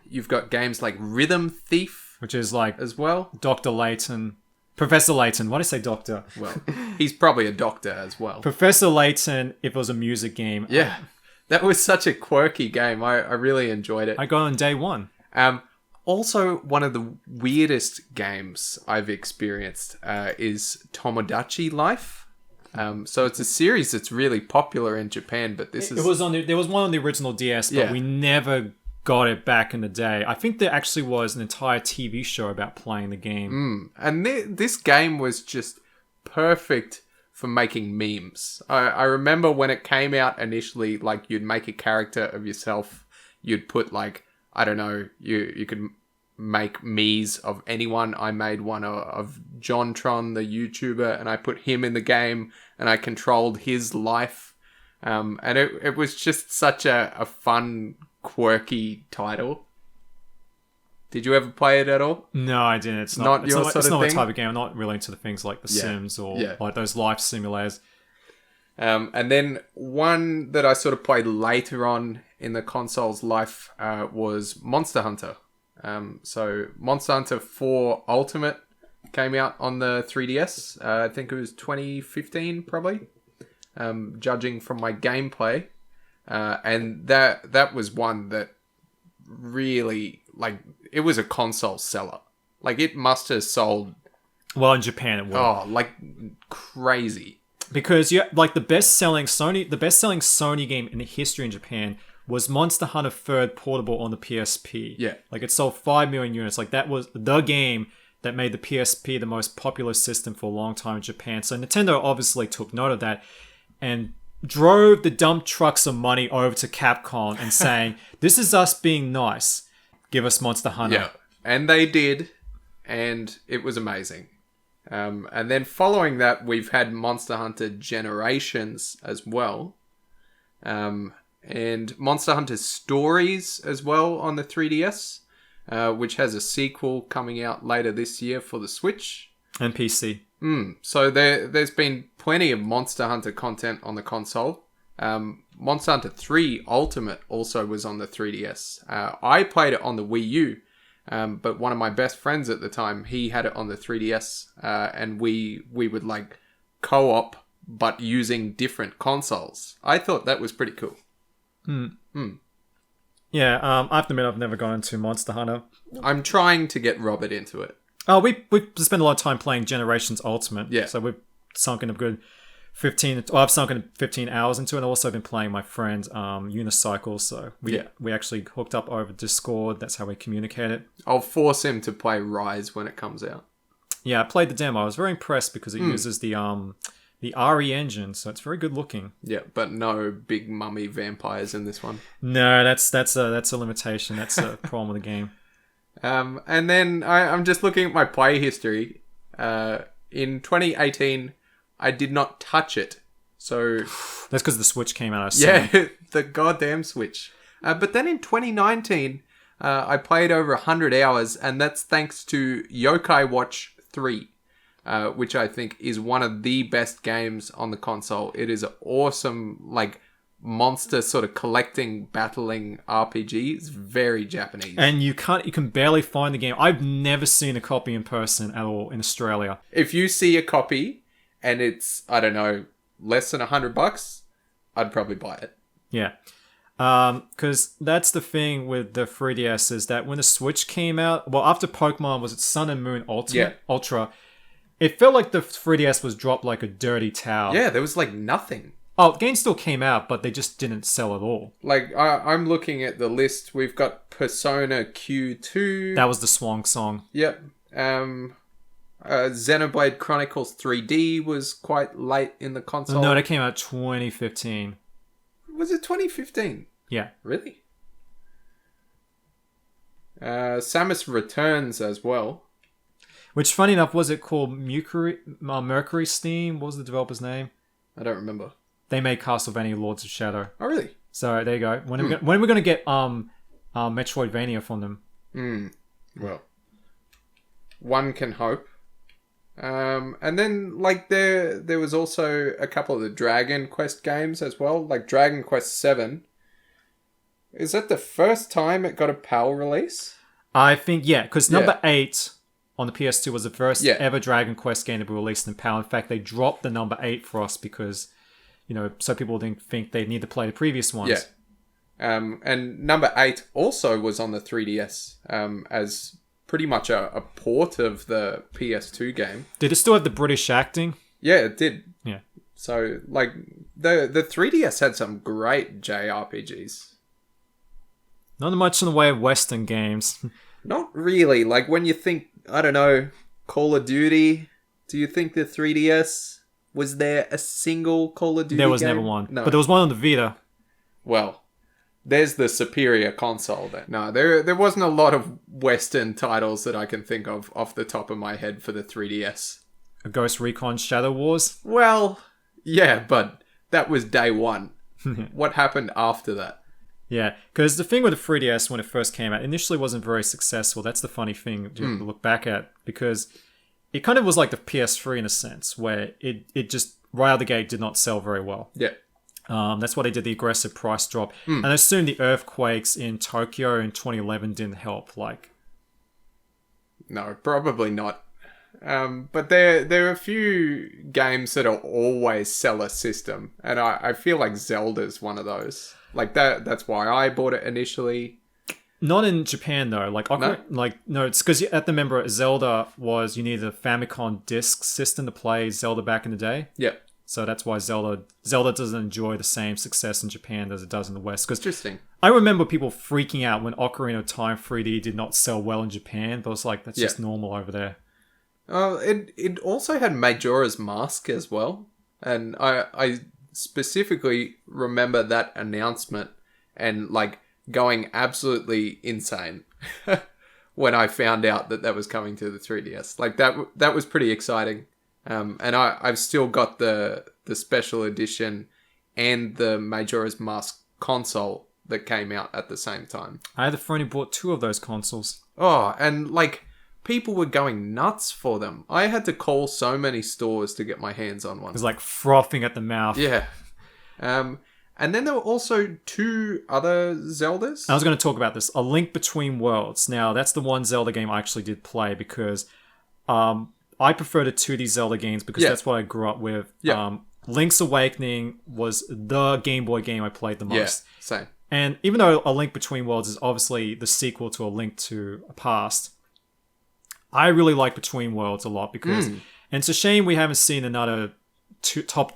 You've got games like Rhythm Thief, which is like as well. Dr. Layton. Professor Layton. Why did I say doctor? Well, he's probably a doctor as well. Professor Layton, if it was a music game. Yeah. That was such a quirky game. I really enjoyed it. I got on day one. Also, one of the weirdest games I've experienced is Tomodachi Life. So it's a series that's really popular in Japan, but there was one on the original DS, but we never got it back in the day. I think there actually was an entire TV show about playing the game. And this game was just perfect for making memes. I remember when it came out initially, like, you'd make a character of yourself. You'd put, like, I don't know, you could make me's of anyone. I made one of JonTron, the YouTuber, and I put him in the game, and I controlled his life. And it was just such a fun, quirky title. Did you ever play it at all? No, I didn't. It's not my type of game. I'm not really into the things like The Sims or like those life simulators. And then one that I sort of played later on in the console's life was Monster Hunter. So Monster Hunter 4 Ultimate came out on the 3DS. I think it was 2015, probably. Judging from my gameplay. And that was one that really, like, it was a console seller. Like, it must have sold... Well, in Japan it was. Oh, like, crazy. Because, like, the best-selling Sony game in the history in Japan was Monster Hunter 3rd Portable on the PSP. Yeah. Like, it sold 5 million units. Like, that was the game that made the PSP the most popular system for a long time in Japan. So Nintendo obviously took note of that and drove the dump trucks of money over to Capcom and saying, this is us being nice. Give us Monster Hunter. Yeah, and they did, and it was amazing. And then following that, we've had Monster Hunter Generations as well. And Monster Hunter Stories as well on the 3DS, which has a sequel coming out later this year for the Switch. And PC. So there's been plenty of Monster Hunter content on the console. Monster Hunter 3 Ultimate also was on the 3DS. I played it on the Wii U, but one of my best friends at the time, he had it on the 3DS, and we would, like, co-op, but using different consoles. I thought that was pretty cool. Yeah, I have to admit I've never gone into Monster Hunter. I'm trying to get Robert into it. Oh, we spent a lot of time playing Generations Ultimate. Yeah. So we've sunk in a good 15... Well, I've sunk in 15 hours into it. And I've also been playing my friend Unicycle. So we actually hooked up over Discord. That's how we communicated. I'll force him to play Rise when it comes out. Yeah, I played the demo. I was very impressed because it uses the RE engine, so it's very good looking. Yeah, but no big mummy vampires in this one. No, that's a limitation. That's a problem with the game. And then I'm just looking at my play history. In 2018, I did not touch it. So that's because the Switch came out. Yeah, the goddamn Switch. But then in 2019, I played over 100 hours, and that's thanks to Yokai Watch 3, which I think is one of the best games on the console. It is an awesome, like, monster sort of collecting, battling RPG. It's very Japanese. And you can barely find the game. I've never seen a copy in person at all in Australia. If you see a copy and it's, I don't know, less than $100, I'd probably buy it. Yeah. Because that's the thing with the 3DS is that when the Switch came out, well, after Pokemon, was it Sun and Moon Ultra, it felt like the 3DS was dropped like a dirty towel. Yeah, there was like nothing. Oh, games still came out, but they just didn't sell at all. Like, I'm looking at the list. We've got Persona Q2. That was the Swan Song. Yep. Xenoblade Chronicles 3D was quite late in the console. No, that came out 2015. Was it 2015? Yeah. Really? Samus Returns as well. Which, funny enough, was it called Mercury Steam? What was the developer's name? I don't remember. They made Castlevania Lords of Shadow. Oh, really? So, there you go. When are we going to get Metroidvania from them? Well, one can hope. And then, like, there was also a couple of the Dragon Quest games as well. Like, Dragon Quest 7. Is that the first time it got a PAL release? I think, yeah. Because number 8... on the PS2 was the first ever Dragon Quest game to be released in PAL. In fact, they dropped the number 8 for us because, so people didn't think they need to play the previous ones. And number 8 also was on the 3DS as pretty much a port of the PS2 game. Did it still have the British acting? Yeah, it did. Yeah. So, like, the 3DS had some great JRPGs. Not much in the way of Western games. Not really. Like, when you think, I don't know, Call of Duty, do you think the 3DS, was there a single Call of Duty There was game? never one. No. But there was one on the Vita. Well, there's the superior console there. No, there wasn't a lot of Western titles that I can think of off the top of my head for the 3DS. A Ghost Recon Shadow Wars. Well, yeah, but that was day one. What happened after that? Yeah, because the thing with the 3DS when it first came out, initially wasn't very successful. That's the funny thing to look back at, because it kind of was like the PS3 in a sense, where it just, right out of the gate, did not sell very well. Yeah. That's why they did the aggressive price drop. And I assume the earthquakes in Tokyo in 2011 didn't help. Like, No, probably not. But there are a few games that are always sell a system, and I feel like Zelda's one of those. Like that's why I bought it initially. not in Japan though. Like, no, it's because at the member Zelda was you needed a Famicom disc system to play Zelda back in the day. Yep. So that's why Zelda doesn't enjoy the same success in Japan as it does in the West. Because Interesting. I remember people freaking out when Ocarina of Time 3D did not sell well in Japan, but I was like, that's just normal over there. It also had Majora's Mask as well, and I specifically remember that announcement and like going absolutely insane when I found out that was coming to the 3DS. Like that was pretty exciting. And I've still got the special edition and the Majora's Mask console that came out at the same time. I had a friend who bought 2 of those consoles. Oh, and like people were going nuts for them. I had to call so many stores to get my hands on one. It was like frothing at the mouth. Yeah. And then there were also 2 other Zeldas. I was going to talk about this. A Link Between Worlds. Now, that's the one Zelda game I actually did play because I prefer the 2D Zelda games because that's what I grew up with. Yeah. Link's Awakening was the Game Boy game I played the most. Yeah, same. And even though A Link Between Worlds is obviously the sequel to A Link to a Past, I really like Between Worlds a lot because... And it's a shame we haven't seen another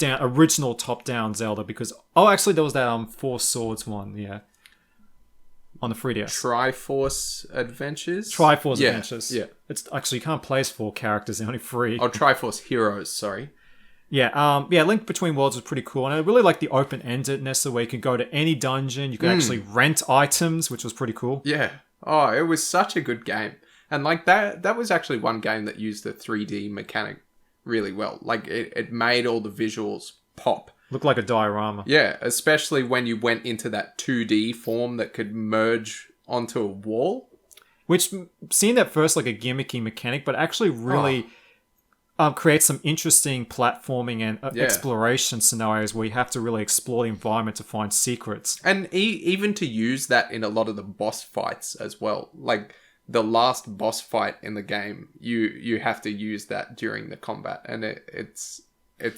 original top-down Zelda because... Oh, actually, there was that Four Swords one, yeah. On the 3DS. Triforce Adventures? Triforce Adventures. Yeah. It's actually, you can't play as 4 characters, they're only 3. Oh, Triforce Heroes, sorry. Yeah, Link Between Worlds was pretty cool, and I really like the open-endedness where you could go to any dungeon, you could actually rent items, which was pretty cool. Yeah. Oh, it was such a good game. And like that was actually one game that used the 3D mechanic really well. Like it made all the visuals pop. Looked like a diorama. Yeah, especially when you went into that 2D form that could merge onto a wall. Which seemed at first like a gimmicky mechanic, but actually really creates some interesting platforming and exploration scenarios where you have to really explore the environment to find secrets. And even to use that in a lot of the boss fights as well. Like the last boss fight in the game, you have to use that during the combat. And it's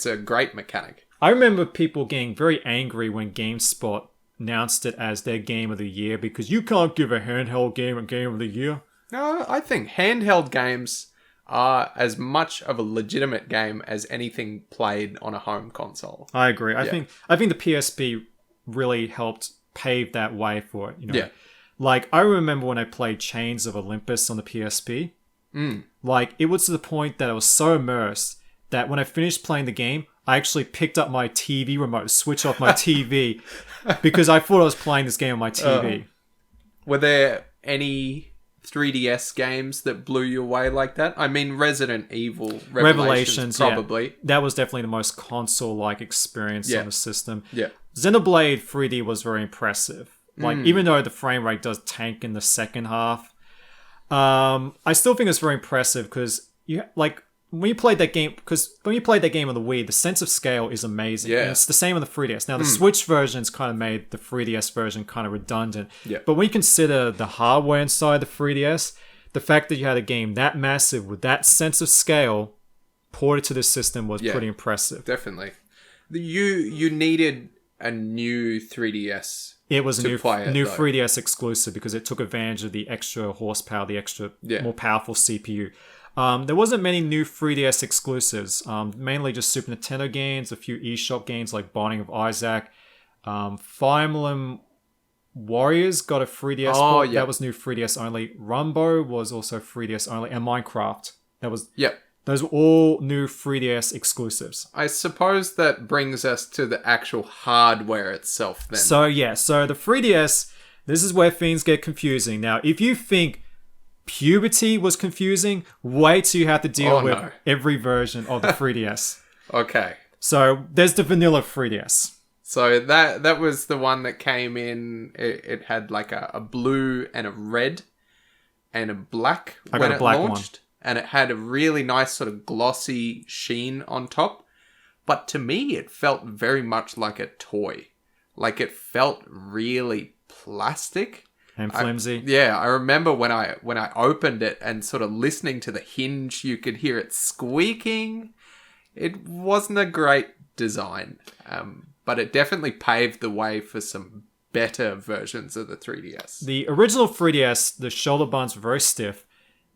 a great mechanic. I remember people getting very angry when GameSpot announced it as their game of the year because you can't give a handheld game a game of the year. No, I think handheld games are as much of a legitimate game as anything played on a home console. I agree. I think the PSP really helped pave that way for it. You know? Yeah. Like, I remember when I played Chains of Olympus on the PSP. Like, it was to the point that I was so immersed that when I finished playing the game, I actually picked up my TV remote to switch off my TV because I thought I was playing this game on my TV. Were there any 3DS games that blew you away like that? I mean, Resident Evil Revelations probably. Yeah. That was definitely the most console-like experience on the system. Yeah. Xenoblade 3D was very impressive. Like, even though the frame rate does tank in the second half, I still think it's very impressive because when you played that game on the Wii, the sense of scale is amazing. Yeah. And it's the same on the 3DS. Now, the Switch version's kind of made the 3DS version kind of redundant. Yeah. But when you consider the hardware inside the 3DS, the fact that you had a game that massive with that sense of scale ported to the system was pretty impressive. Definitely. You needed a new 3DS It was a new play it, though. 3DS exclusive because it took advantage of the extra horsepower, the extra more powerful CPU. There wasn't many new 3DS exclusives. Mainly just Super Nintendo games, a few eShop games like Binding of Isaac. Fire Emblem Warriors got a 3DS port. That was new 3DS only. Rumbo was also 3DS only. And Minecraft. Those were all new 3DS exclusives. I suppose that brings us to the actual hardware itself then. So the 3DS, this is where things get confusing. Now, if you think puberty was confusing, wait till you have to deal with every version of the 3DS. Okay. So there's the vanilla 3DS. So that was the one that came in, it had like a blue and a red and a black when it launched. And it had a really nice sort of glossy sheen on top. But to me, it felt very much like a toy. Like it felt really plastic. And flimsy. I remember when I opened it and sort of listening to the hinge, you could hear it squeaking. It wasn't a great design. But it definitely paved the way for some better versions of the 3DS. The original 3DS, the shoulder buttons were very stiff.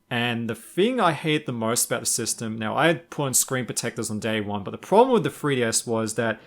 And the thing I hate the most about the system, now I had put in screen protectors on day one, but the problem with the 3DS was that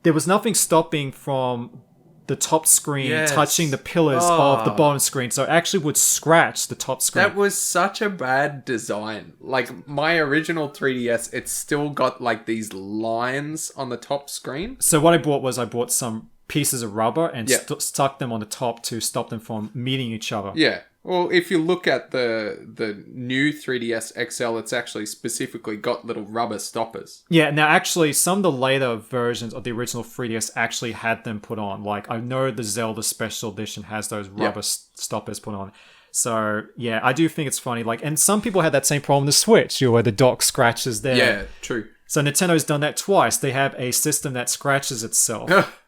there was nothing stopping from the top screen touching the pillars of the bottom screen, so it actually would scratch the top screen. That was such a bad design. Like, my original 3DS, it's still got, like, these lines on the top screen. So what I bought some pieces of rubber and stuck them on the top to stop them from meeting each other. Yeah. Well, if you look at the new 3DS XL, it's actually specifically got little rubber stoppers. Yeah, now actually, some of the later versions of the original 3DS actually had them put on. Like, I know the Zelda Special Edition has those rubber stoppers put on. So, yeah, I do think it's funny. Like, and some people had that same problem with the Switch, where the dock scratches there. Yeah, true. So Nintendo's done that twice. They have a system that scratches itself.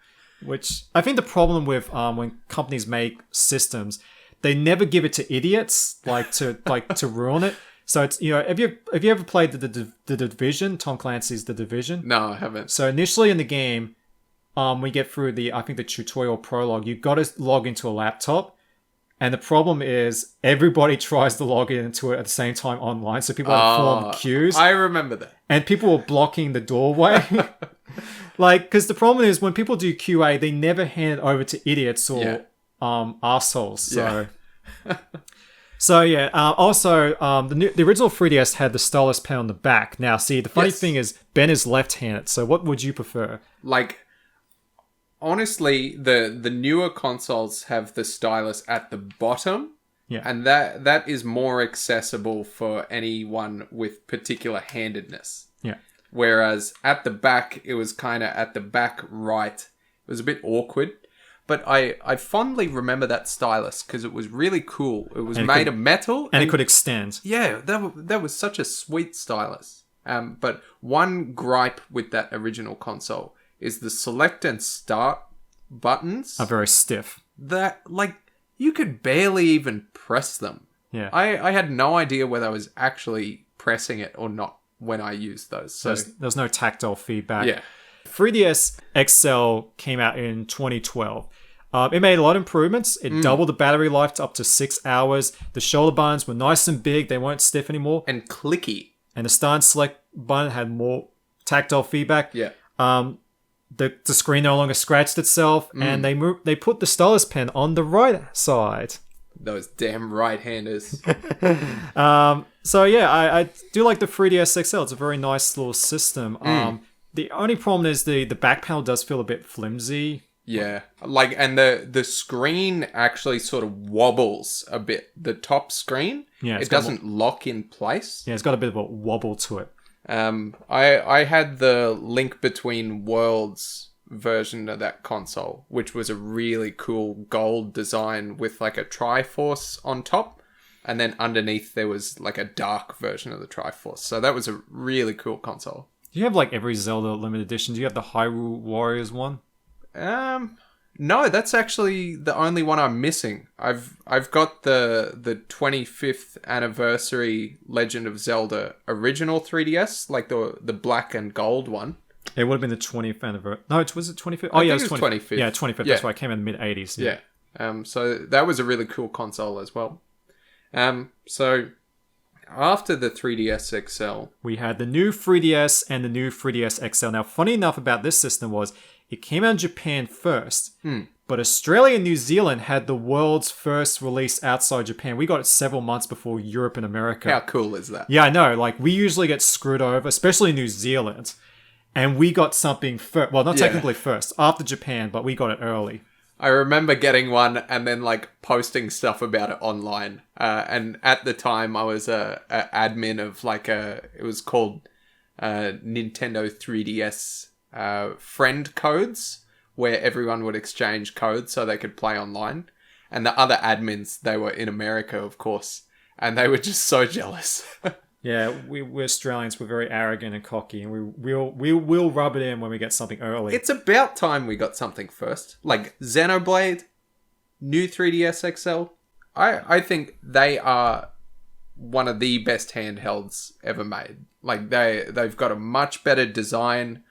Which, I think the problem with when companies make systems, they never give it to idiots, to ruin it. So it's, have you ever played the Division? Tom Clancy's The Division? No, I haven't. So initially in the game, we get through the tutorial prologue. You've got to log into a laptop, and the problem is everybody tries to log into it at the same time online. So people have to form queues. I remember that. And people were blocking the doorway. Because the problem is when people do QA, they never hand it over to idiots or assholes. So, also, the original 3DS had the stylus pen on the back. Now, see, the funny thing is Ben is left-handed. So, what would you prefer? Like, honestly, the newer consoles have the stylus at the bottom. Yeah, and that is more accessible for anyone with particular handedness. Yeah. Whereas at the back, it was kind of at the back right. It was a bit awkward. But I fondly remember that stylus because it was really cool. It was made of metal. And it could extend. Yeah, that was such a sweet stylus. But one gripe with that original console is the select and start buttons are very stiff. That, like, you could barely even press them. Yeah. I had no idea whether I was actually pressing it or not when I used those. So there's no tactile feedback. Yeah. 3DS XL came out in 2012. It made a lot of improvements. It doubled the battery life to up to 6 hours. The shoulder buttons were nice and big. They weren't stiff anymore. And clicky. And the start and select button had more tactile feedback. Yeah. The screen no longer scratched itself. And they put the stylus pen on the right side. Those damn right-handers. So yeah, I do like the 3DS XL. It's a very nice little system. The only problem is the back panel does feel a bit flimsy. Yeah, like, and the screen actually sort of wobbles a bit. The top screen, it doesn't lock in place. Yeah, it's got a bit of a wobble to it. I had the Link Between Worlds version of that console, which was a really cool gold design with like a Triforce on top, and then underneath there was like a dark version of the Triforce. So that was a really cool console. Do you have like every Zelda limited edition? Do you have the Hyrule Warriors one? No, that's actually the only one I'm missing. I've got the 25th anniversary Legend of Zelda original 3DS, like the black and gold one. It would have been the 20th anniversary. No, was it 25th? Oh, I yeah, think it was 25th. Yeah, 25th. Yeah. That's right. It came in the mid-80s. Yeah. So that was a really cool console as well. So after the 3DS XL, we had the new 3DS and the new 3DS XL. Now, funny enough about this system was it came out in Japan first, but Australia and New Zealand had the world's first release outside Japan. We got it several months before Europe and America. how cool is that? Yeah, I know. Like, we usually get screwed over, especially New Zealand. And we got something first. Well, not technically first, after Japan, but we got it early. I remember getting one and then like posting stuff about it online. And at the time, I was a admin of like it was called Nintendo 3DS friend codes, where everyone would exchange codes so they could play online. And the other admins, they were in America, of course, and they were just so jealous. Yeah, we're Australians. We're very arrogant and cocky, and we will rub it in when we get something early. It's about time we got something first. Like Xenoblade, new 3DS XL. I think they are one of the best handhelds ever made. Like they've got a much better design.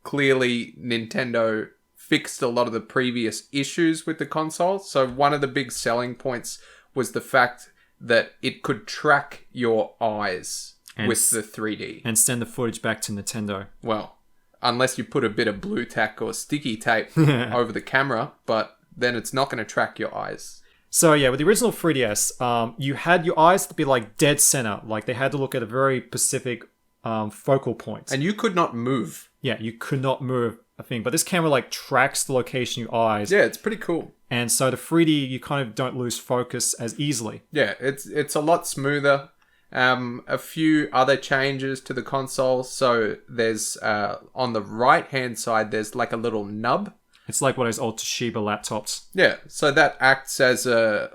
Clearly, Nintendo fixed a lot of the previous issues with the console. So one of the big selling points was the fact that it could track your eyes with the 3D. And send the footage back to Nintendo. Well, unless you put a bit of blue tack or sticky tape over the camera, but then it's not going to track your eyes. So yeah, with the original 3DS, you had your eyes to be like dead center. Like they had to look at a very specific focal point. And you could not move. Yeah, you could not move a thing. But this camera like tracks the location of your eyes. Yeah, it's pretty cool. And so the 3D, you kind of don't lose focus as easily. Yeah, it's a lot smoother. A few other changes to the console. So there's, on the right-hand side, there's like a little nub. It's like one of those old Toshiba laptops. Yeah, so that acts as a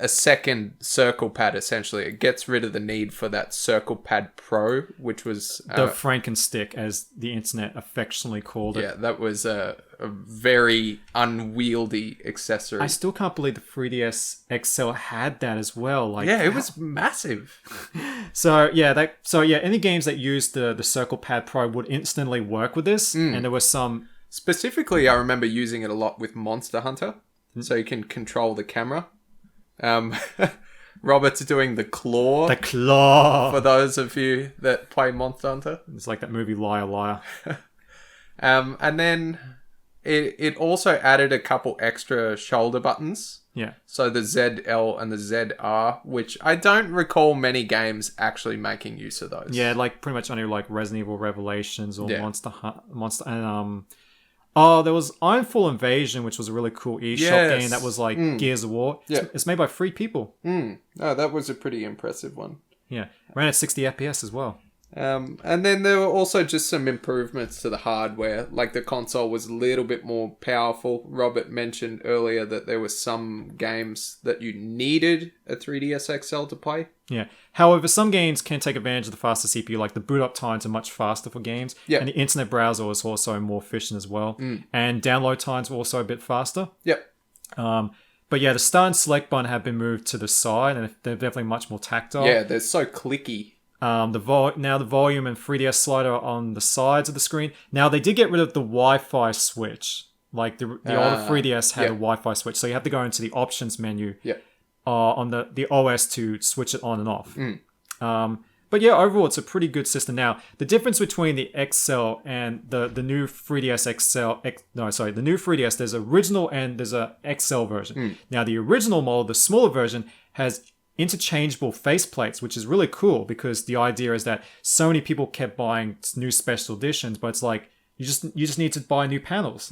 second circle pad, essentially. It gets rid of the need for that Circle Pad Pro, which was... the Frankenstick, as the internet affectionately called it. Yeah, that was a very unwieldy accessory. I still can't believe the 3DS XL had that as well. Like, yeah, it was massive. So any games that used the Circle Pad Pro would instantly work with this, and there were some... Specifically, I remember using it a lot with Monster Hunter, so you can control the camera. Robert's doing the claw. The claw! For those of you that play Monster Hunter. It's like that movie Liar Liar. And then it also added a couple extra shoulder buttons. Yeah. So the ZL and the ZR, which I don't recall many games actually making use of those. Yeah, like pretty much only like Resident Evil Revelations or Yeah. Monster and oh, there was Ironfall Invasion, which was a really cool eShop Yes. game that was like Gears of War. Yeah. It's made by 3 people. Oh, that was a pretty impressive one. Yeah. Ran at 60 FPS as well. And then there were also just some improvements to the hardware. Like the console was a little bit more powerful. Robert mentioned earlier that there were some games that you needed a 3DS XL to play. Yeah. However, some games can take advantage of the faster CPU, like the boot up times are much faster for games. Yeah. And the internet browser is also more efficient as well. And download times were also a bit faster. Yep. But yeah, the start and select button have been moved to the side, and they're definitely much more tactile. Yeah, they're so clicky. Now the volume and 3DS slider are on the sides of the screen. Now they did get rid of the Wi-Fi switch. Like the older 3DS had a Wi-Fi switch, so you have to go into the options menu on the OS to switch it on and off. But yeah, overall it's a pretty good system. Now the difference between the XL and the new 3DS the new 3DS, there's original and there's a XL version. Now the original model, the smaller version, has interchangeable faceplates, which is really cool because the idea is that so many people kept buying new special editions, but it's like you just need to buy new panels.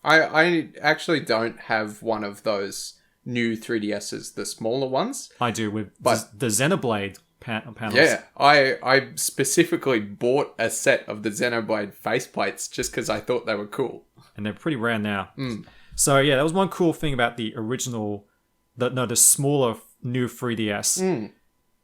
I actually don't have one of those new 3DSs, the smaller ones. I do with the Xenoblade panels. Yeah, I specifically bought a set of the Xenoblade faceplates just because I thought they were cool. And they're pretty rare now. So yeah, that was one cool thing about the original, the smaller new 3DS.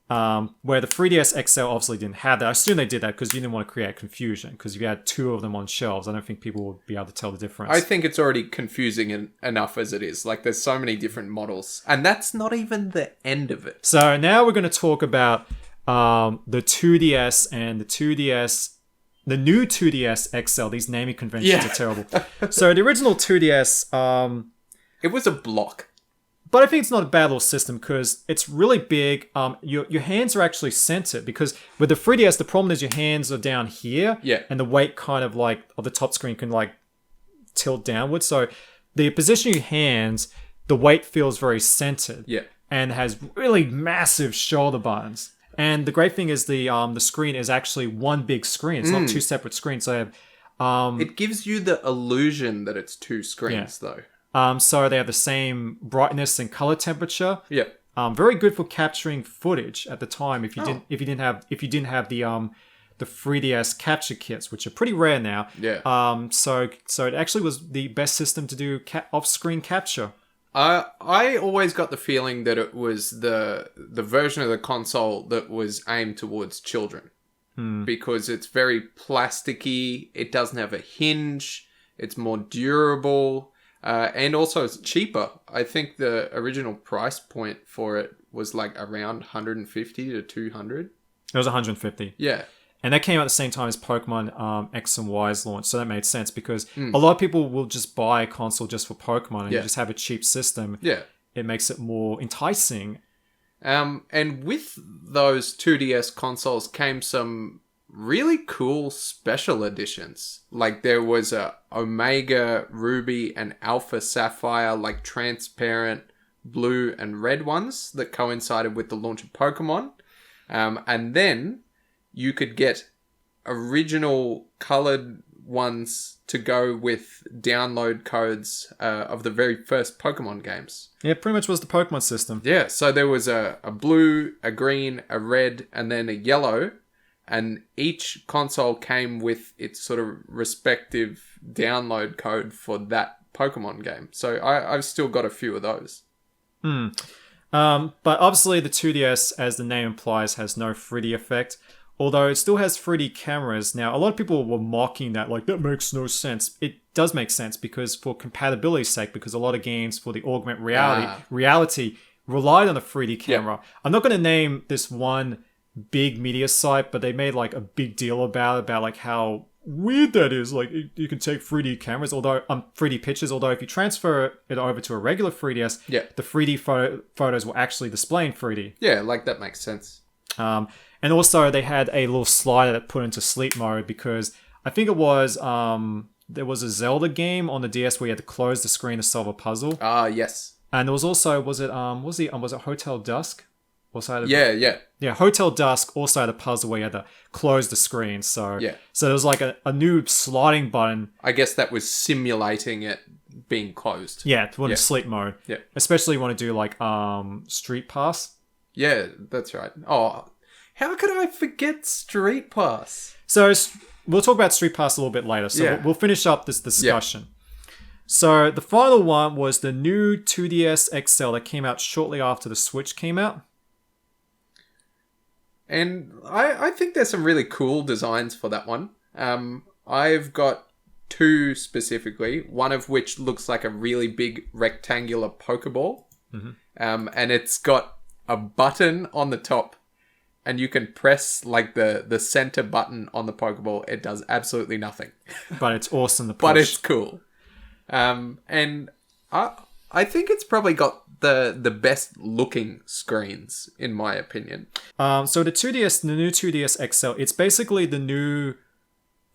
Where the 3DS XL obviously didn't have that. I assume they did that because you didn't want to create confusion. Because if you had 2 of them on shelves, I don't think people would be able to tell the difference. I think it's already confusing enough as it is. Like, there's so many different models. And that's not even the end of it. So now we're going to talk about the 2DS and the 2DS the new 2DS XL. These naming conventions are terrible. So the original 2DS, it was a block. but I think it's not a bad little system because it's really big. Your hands are actually centered because with the 3DS, the problem is your hands are down here, and the weight kind of like of the top screen can like tilt downwards. So the position of your hands, the weight feels very centered, and has really massive shoulder buttons. And the great thing is the screen is actually one big screen. It's not two separate screens. So they have, it gives you the illusion that it's two screens, though. So they have the same brightness and color temperature. Yeah. Very good for capturing footage at the time. If you didn't have the 3DS capture kits, which are pretty rare now. Yeah. So it actually was the best system to do off-screen capture. I always got the feeling that it was the version of the console that was aimed towards children. Because it's very plasticky, it doesn't have a hinge, it's more durable, and also it's cheaper. I think the original price point for it was like around 150 to 200. It was 150. Yeah. And that came out at the same time as Pokemon X and Y's launch, so that made sense because a lot of people will just buy a console just for Pokemon and you just have a cheap system. Yeah. It makes it more enticing. And with those 2DS consoles came some really cool special editions. Like there was a Omega Ruby and Alpha Sapphire, like transparent blue and red ones that coincided with the launch of Pokemon. And then you could get original colored ones to go with download codes of the very first Pokemon games. Yeah, it pretty much was the Pokemon system. Yeah, so there was a blue, a green, a red, and then a yellow. And each console came with its sort of respective download code for that Pokemon game. So I've still got a few of those. But obviously the 2DS, as the name implies, has no 3D effect. Although it still has 3D cameras. Now, a lot of people were mocking that, like, that makes no sense. It does make sense because for compatibility's sake, because a lot of games for the augmented reality relied on a 3D camera. Yep. I'm not going to name this one big media site, but they made, like, a big deal about like, how weird that is. Like, you can take 3D cameras, 3D pictures, although if you transfer it over to a regular 3DS, the 3D photos will actually display in 3D. Yeah, like, that makes sense. And also, they had a little slider that put into sleep mode because I think it was there was a Zelda game on the DS where you had to close the screen to solve a puzzle. Yes. And there was also was it Hotel Dusk? Yeah. Hotel Dusk also had a puzzle where you had to close the screen. So there was like a new sliding button. I guess that was simulating it being closed. Yeah, to put in sleep mode. Yeah. Especially you want to do like Street Pass. Yeah, that's right. Oh. How could I forget Street Pass? So we'll talk about Street Pass a little bit later. So we'll finish up this discussion. Yeah. So the final one was the new 2DS XL that came out shortly after the Switch came out. And I think there's some really cool designs for that one. I've got two specifically, one of which looks like a really big rectangular Pokeball. Mm-hmm. And it's got a button on the top. And you can press like the center button on the Pokeball. It does absolutely nothing. But it's awesome to push. But it's cool. And I think it's probably got the best looking screens, in my opinion. So the new 2DS XL, it's basically the new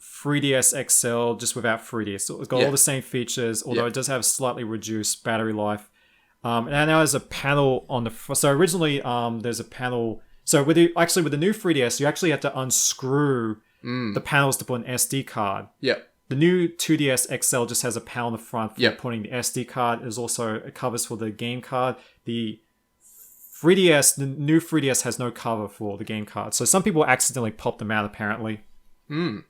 3DS XL just without 3D. So it's got all the same features, although it does have slightly reduced battery life. And now there's a panel on the... So originally there's a panel... So with the new 3DS, you actually have to unscrew the panels to put an SD card. Yep. The new 2DS XL just has a panel on the front for putting the SD card. There's also a covers for the game card. The new 3DS has no cover for the game card. So some people accidentally popped them out, apparently. And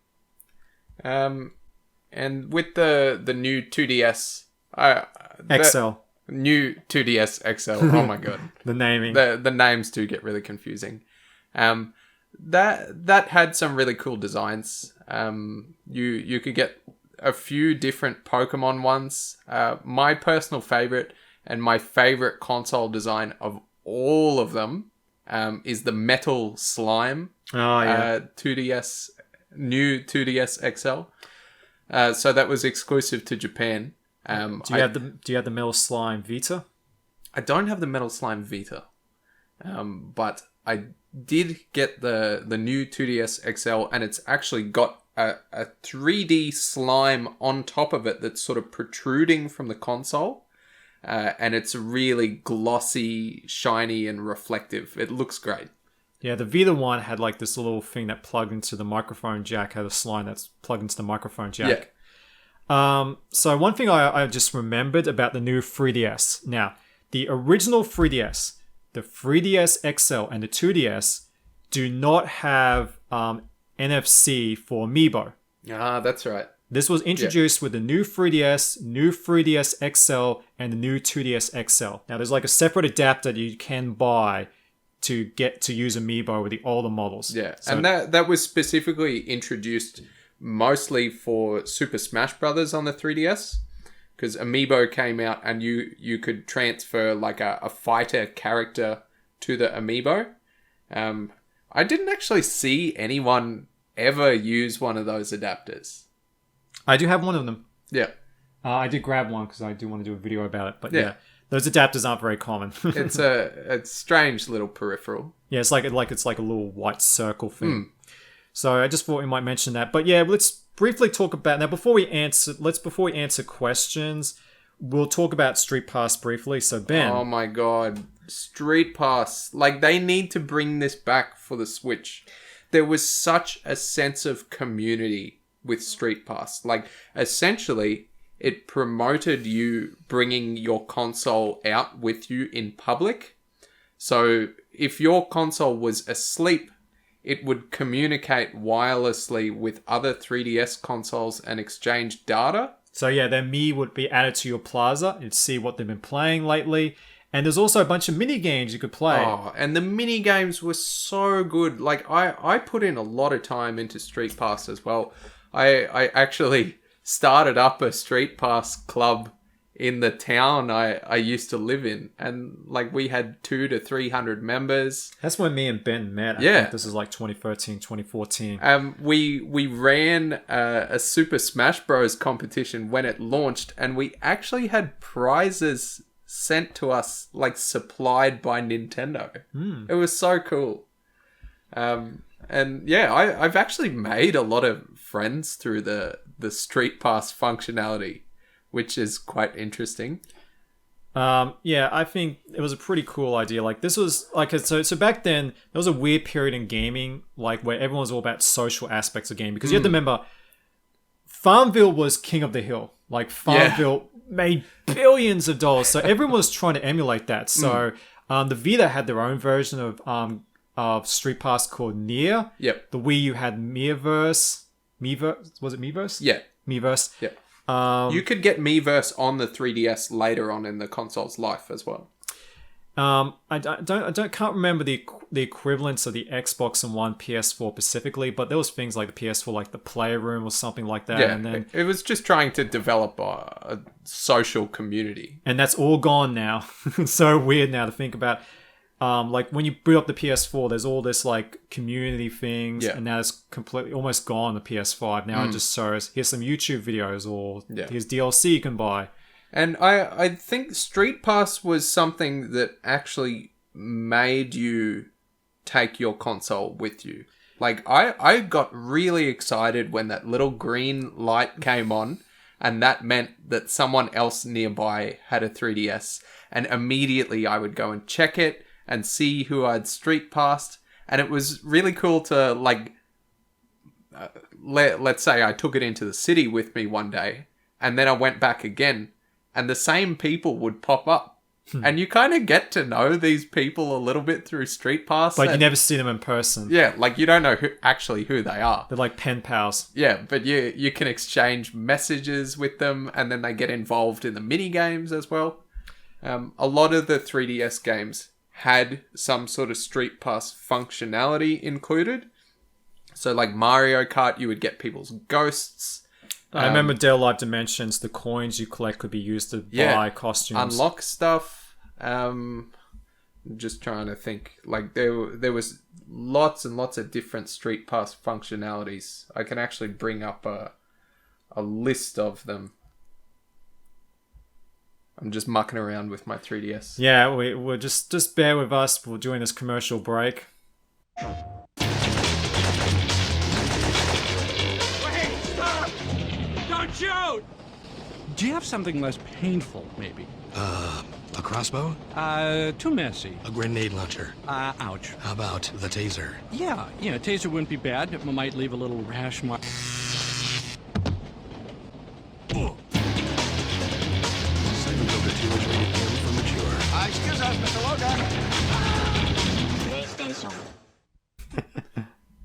with the new 2DS... XL. New 2DS XL. Oh my god. The naming. The names do get really confusing. That had some really cool designs. You could get a few different Pokemon ones. My personal favorite and my favorite console design of all of them is the Metal Slime 2DS new 2DS XL. So that was exclusive to Japan. Do you have the Metal Slime Vita? I don't have the Metal Slime Vita, but I did get the new 2DS XL, and it's actually got a 3D slime on top of it that's sort of protruding from the console, and it's really glossy, shiny, and reflective. It looks great. Yeah, the Vita one had like this little thing that plugged into the microphone jack, had a slime that's plugged into the microphone jack. Yeah. So one thing I just remembered about the new 3DS. Now, the original 3DS, the 3DS XL, and the 2DS do not have NFC for Amiibo. Ah, that's right. This was introduced with the new 3DS, new 3DS XL, and the new 2DS XL. Now, there's like a separate adapter that you can buy to get to use Amiibo with the older models. Yeah, so, and that was specifically introduced mostly for Super Smash Brothers on the 3DS, because Amiibo came out and you could transfer like a fighter character to the Amiibo. I didn't actually see anyone ever use one of those adapters. I do have one of them. Yeah. I did grab one because I do want to do a video about it. But yeah those adapters aren't very common. It's a strange little peripheral. Yeah, it's like a little white circle thing. So I just thought we might mention that. But yeah, let's briefly talk about now before we answer questions, we'll talk about Street Pass briefly. So Ben, oh my god, Street Pass! Like they need to bring this back for the Switch. There was such a sense of community with Street Pass. Like essentially, it promoted you bringing your console out with you in public. So if your console was asleep, it would communicate wirelessly with other 3DS consoles and exchange data. So yeah, then Mii would be added to your Plaza. You'd see what they've been playing lately. And there's also a bunch of mini games you could play. Oh, and the mini games were so good. Like I put in a lot of time into Street Pass as well. I actually started up a Street Pass club in the town I used to live in, and like we had 200 to 300 members. That's when me and Ben met. I think this is like 2013, 2014. We ran a Super Smash Bros competition when it launched, and we actually had prizes sent to us, like supplied by Nintendo. It was so cool. And yeah, I've actually made a lot of friends through the Street Pass functionality, which is quite interesting. Yeah, I think it was a pretty cool idea. Like this was like so back then there was a weird period in gaming, like where everyone was all about social aspects of gaming, because you have to remember, Farmville was king of the hill. Like Farmville made billions of dollars, so everyone was trying to emulate that. So the Vita had their own version of Street Pass called Nier. Yep. The Wii U had Miiverse. Was it Miiverse? Yeah. Miiverse. Yeah. You could get Miiverse on the 3DS later on in the console's life as well. I can't remember the equivalents of the Xbox and One PS4 specifically, but there was things like the PS4, like the Playroom or something like that. Yeah, and then it was just trying to develop a social community. And that's all gone now. It's so weird now to think about. Like when you boot up the PS4, there's all this like community things, and now it's completely almost gone on the PS5. Now it just shows, here's some YouTube videos, or here's DLC you can buy. And I think Street Pass was something that actually made you take your console with you. Like I got really excited when that little green light came on, and that meant that someone else nearby had a 3DS, and immediately I would go and check it and see who I'd Street Passed. And it was really cool to, like, let's say I took it into the city with me one day, and then I went back again, and the same people would pop up. And you kind of get to know these people a little bit through Street Pass. But you never see them in person. Yeah, like you don't know who they are. They're like pen pals. Yeah, but you can exchange messages with them, and then they get involved in the mini games as well. A lot of the 3DS games had some sort of Street Pass functionality included. So like Mario Kart, you would get people's ghosts. I remember Dell Live Dimensions, the coins you collect could be used to buy costumes. Unlock stuff. Just trying to think. Like there was lots and lots of different Street Pass functionalities. I can actually bring up a list of them. I'm just mucking around with my 3DS. Yeah, we'll just bear with us. We're doing this commercial break. Wait, stop! Don't shoot! Do you have something less painful, maybe? A crossbow? Too messy. A grenade launcher? Ouch. How about the taser? Yeah, taser wouldn't be bad. It might leave a little rash mark. Segment over 2 is rated M for mature. Excuse us, Mr. Logan. PlayStation.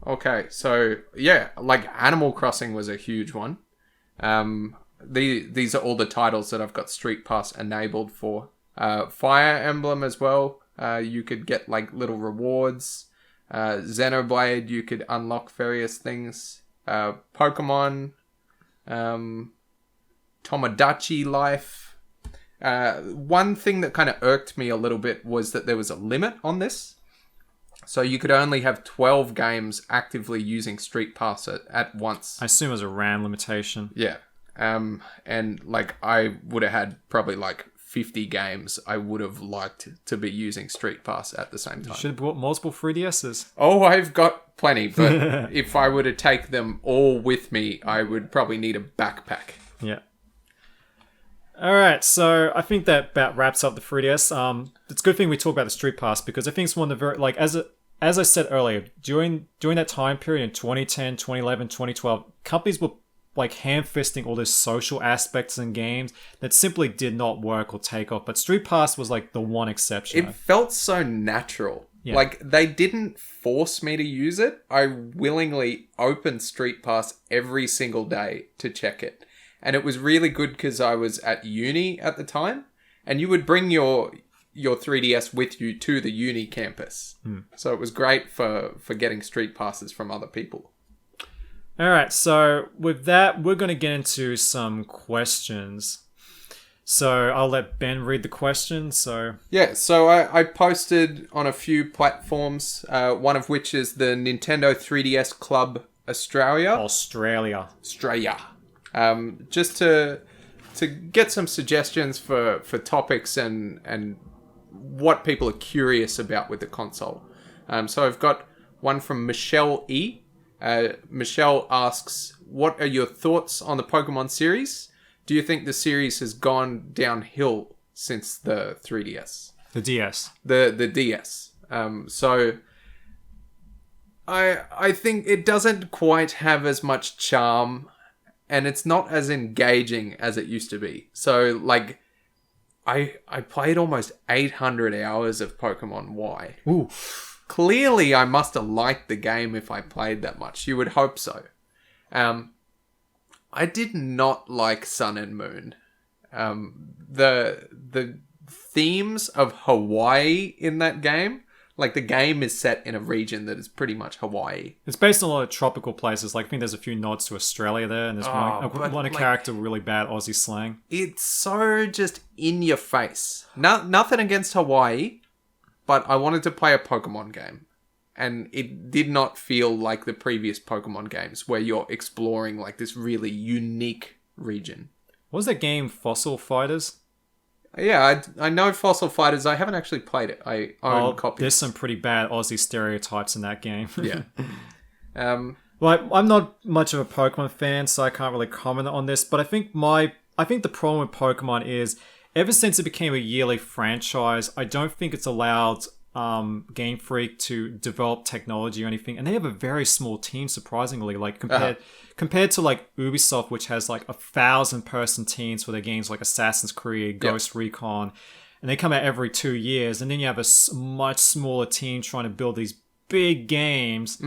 Okay, so yeah, like Animal Crossing was a huge one. These are all the titles that I've got Street Pass enabled for. Fire Emblem as well. You could get like little rewards. Xenoblade, you could unlock various things. Pokemon. Tomodachi Life. One thing that kind of irked me a little bit was that there was a limit on this. So you could only have 12 games actively using Street Pass at once. I assume it was a RAM limitation. Yeah. And like I would have had probably like 50 games I would have liked to be using Street Pass at the same time. Should have bought multiple 3DSs. Oh, I've got plenty, but if I were to take them all with me, I would probably need a backpack. Yeah. All right, so I think that about wraps up the 3DS. It's a good thing we talk about the Street Pass because I think it's one of the very as I said earlier, during that time period in 2010, 2011, 2012, companies were like ham-fisting all these social aspects in games that simply did not work or take off. But Street Pass was like the one exception. It felt so natural. Yeah. Like they didn't force me to use it. I willingly opened Street Pass every single day to check it. And it was really good because I was at uni at the time. And you would bring your 3DS with you to the uni campus. So it was great for getting Street Passes from other people. All right, so with that, we're going to get into some questions. So I'll let Ben read the questions. So I posted on a few platforms, one of which is the Nintendo 3DS Club Australia. Just to get some suggestions for topics and what people are curious about with the console. So I've got one from Michelle E. Michelle asks, what are your thoughts on the Pokemon series? Do you think the series has gone downhill since the 3DS? the DS. The DS. So I think it doesn't quite have as much charm and it's not as engaging as it used to be. So like I played almost 800 hours of Pokemon Y. Ooh. Clearly, I must have liked the game if I played that much. You would hope so. I did not like Sun and Moon. The themes of Hawaii in that game, like the game is set in a region that is pretty much Hawaii. It's based on a lot of tropical places. Like I think there's a few nods to Australia there, and there's one character with really bad Aussie slang. It's so just in your face. Nothing against Hawaii. But I wanted to play a Pokemon game. And it did not feel like the previous Pokemon games where you're exploring like this really unique region. What was that game, Fossil Fighters? Yeah, I know Fossil Fighters. I haven't actually played it. I own copies. There's some pretty bad Aussie stereotypes in that game. Yeah. Well, I'm not much of a Pokemon fan, so I can't really comment on this. But I think the problem with Pokemon is, ever since it became a yearly franchise, I don't think it's allowed Game Freak to develop technology or anything. And they have a very small team, surprisingly, like compared to like Ubisoft, which has like 1,000-person teams for their games like Assassin's Creed, Ghost Recon, and they come out every 2 years. And then you have a much smaller team trying to build these big games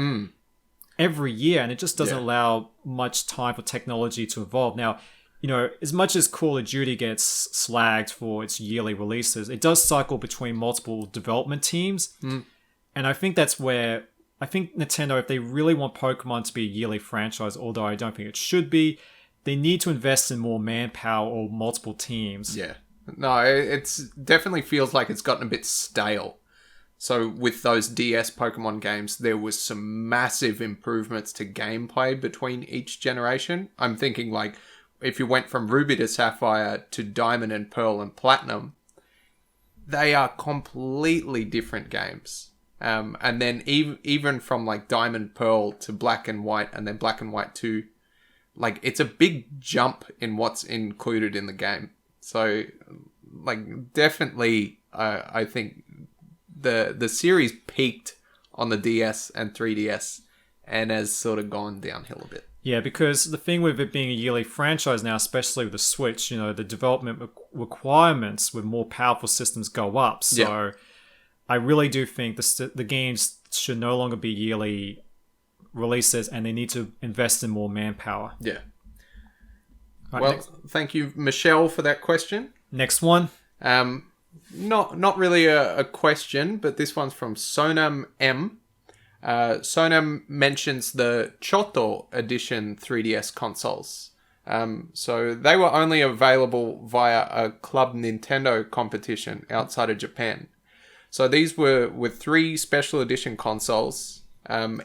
every year, and it just doesn't allow much time for technology to evolve. Now, you know, as much as Call of Duty gets slagged for its yearly releases, it does cycle between multiple development teams. And I think that's where, I think Nintendo, if they really want Pokemon to be a yearly franchise, although I don't think it should be, they need to invest in more manpower or multiple teams. Yeah. No, it's definitely feels like it's gotten a bit stale. So with those DS Pokemon games, there was some massive improvements to gameplay between each generation. I'm thinking like if you went from Ruby to Sapphire to Diamond and Pearl and Platinum, they are completely different games. And then even from like Diamond Pearl to Black and White and then Black and White 2, like it's a big jump in what's included in the game. So like definitely I think the series peaked on the DS and 3DS and has sort of gone downhill a bit. Yeah, because the thing with it being a yearly franchise now, especially with the Switch, you know, the development requirements with more powerful systems go up. So I really do think the games should no longer be yearly releases, and they need to invest in more manpower. Yeah. Right, Well, thank you, Michelle, for that question. next one. Not really a question, but this one's from Sonam M. Sonam mentions the Chotto edition 3DS consoles. So they were only available via a Club Nintendo competition outside of Japan. So these were with 3 special edition consoles.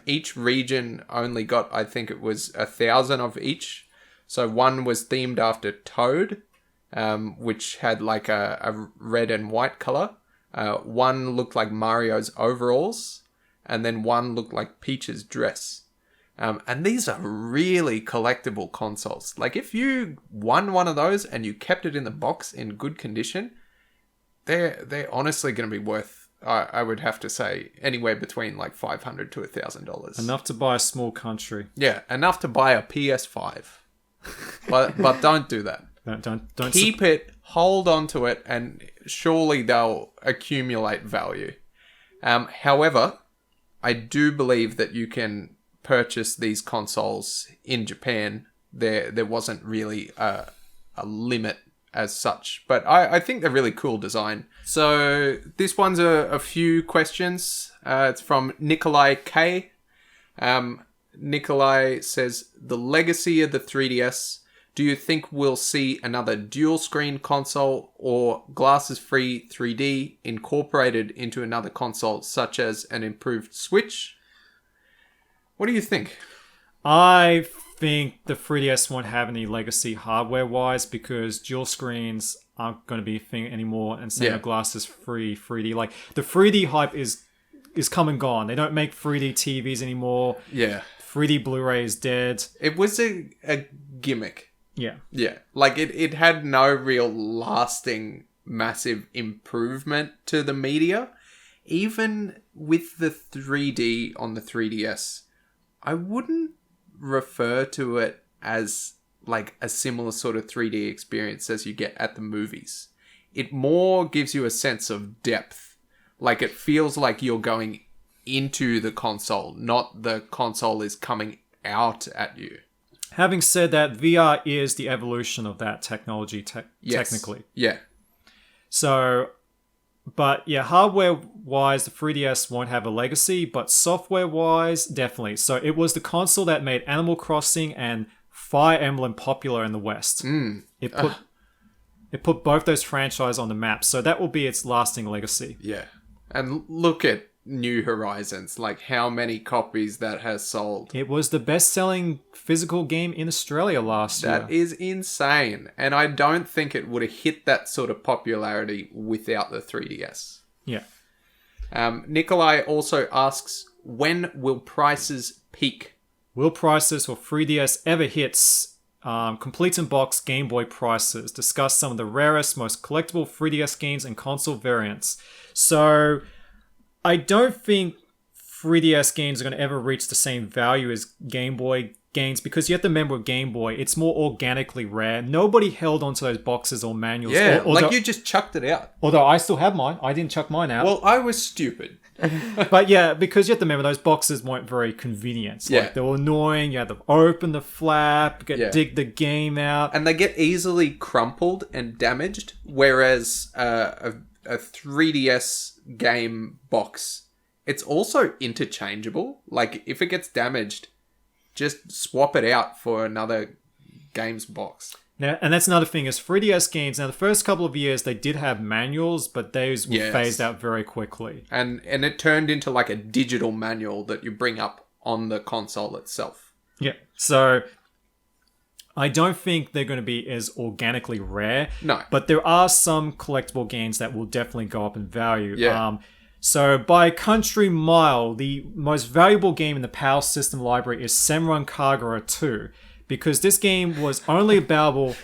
Each region only got, I think it was 1,000 of each. So one was themed after Toad, which had like a red and white color. One looked like Mario's overalls, and then one looked like Peach's dress. And these are really collectible consoles. Like if you won one of those and you kept it in the box in good condition, they're honestly going to be worth, I would have to say, anywhere between like $500 to $1,000. Enough to buy a small country. Yeah, enough to buy a PS5. but don't do that. Don't Keep it, hold on to it, and surely they'll accumulate value. However, I do believe that you can purchase these consoles in Japan. There wasn't really a limit as such, but I think they're really cool design. So this one's a few questions. It's from Nikolai K. Nikolai says, the legacy of the 3DS, do you think we'll see another dual screen console or glasses-free 3D incorporated into another console, such as an improved Switch? What do you think? I think the 3DS won't have any legacy hardware-wise because dual screens aren't going to be a thing anymore, and same with glasses-free 3D. Like, the 3D hype is come and gone. They don't make 3D TVs anymore. Yeah. 3D Blu-ray is dead. It was a gimmick. Yeah. Yeah. Like, it had no real lasting, massive improvement to the media. Even with the 3D on the 3DS, I wouldn't refer to it as like a similar sort of 3D experience as you get at the movies. It more gives you a sense of depth. Like, it feels like you're going into the console, not the console is coming out at you. Having said that, VR is the evolution of that technology, technically. Yeah. So, but yeah, hardware-wise, the 3DS won't have a legacy, but software-wise, definitely. So it was the console that made Animal Crossing and Fire Emblem popular in the West. It put both those franchises on the map, so that will be its lasting legacy. Yeah. And look at New Horizons, like how many copies that has sold. It was the best-selling physical game in Australia last year. That is insane. And I don't think it would have hit that sort of popularity without the 3DS. Yeah. Nikolai also asks, when will prices peak? Will prices for 3DS ever hits complete in box Game Boy prices? Discuss some of the rarest, most collectible 3DS games and console variants. So, I don't think 3DS games are going to ever reach the same value as Game Boy games because you have to remember with Game Boy, it's more organically rare. Nobody held onto those boxes or manuals. Yeah, like you just chucked it out. Although I still have mine. I didn't chuck mine out. Well, I was stupid. But yeah, because you have to remember those boxes weren't very convenient. Like, they were annoying. You had to open the flap, dig the game out. And they get easily crumpled and damaged, whereas a 3DS game box, it's also interchangeable. Like, if it gets damaged, just swap it out for another games box. Now, and that's another thing is 3DS games. Now, the first couple of years they did have manuals, but those were Yes. phased out very quickly. And it turned into like a digital manual that you bring up on the console itself. Yeah. So I don't think they're going to be as organically rare. No. But there are some collectible games that will definitely go up in value. Yeah. So by country mile, the most valuable game in the PAL system library is Senran Kagura 2. Because this game was only available...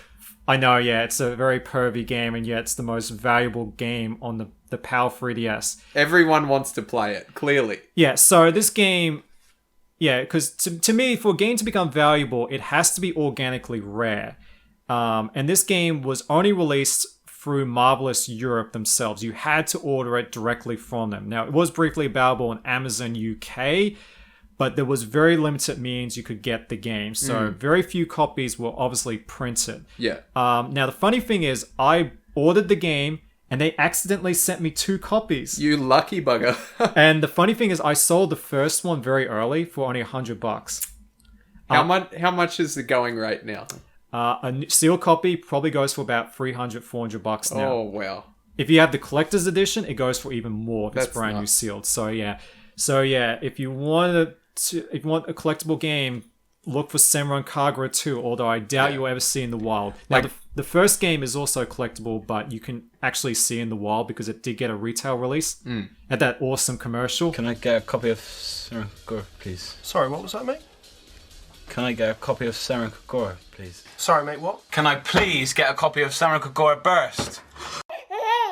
I know, yeah, it's a very pervy game, and yet it's the most valuable game on the PAL 3DS. Everyone wants to play it, clearly. Yeah, so this game... Yeah, because to me, for a game to become valuable, it has to be organically rare. And this game was only released through Marvelous Europe themselves. You had to order it directly from them. Now, it was briefly available on Amazon UK, but there was very limited means you could get the game. So very few copies were obviously printed. Yeah. Now, the funny thing is, I ordered the game, and they accidentally sent me 2 copies. You lucky bugger. And the funny thing is, I sold the first one very early for only $100. How much is the going rate now? A sealed copy probably goes for about $300-400 now. Oh, wow. If you have the collector's edition, it goes for even more. If it's That's brand new nuts. sealed. So yeah, if you want a collectible game, look for Senran Kagura 2. Although I doubt you'll ever see in the wild. Now Like- the first game is also collectible, but you can actually see in the wild because it did get a retail release at that awesome commercial. Can I get a copy of Senran Kagura, please? Sorry, what was that, mate? Can I get a copy of Senran Kagura, please? Sorry, mate, what? Can I please get a copy of Senran Kagura Burst?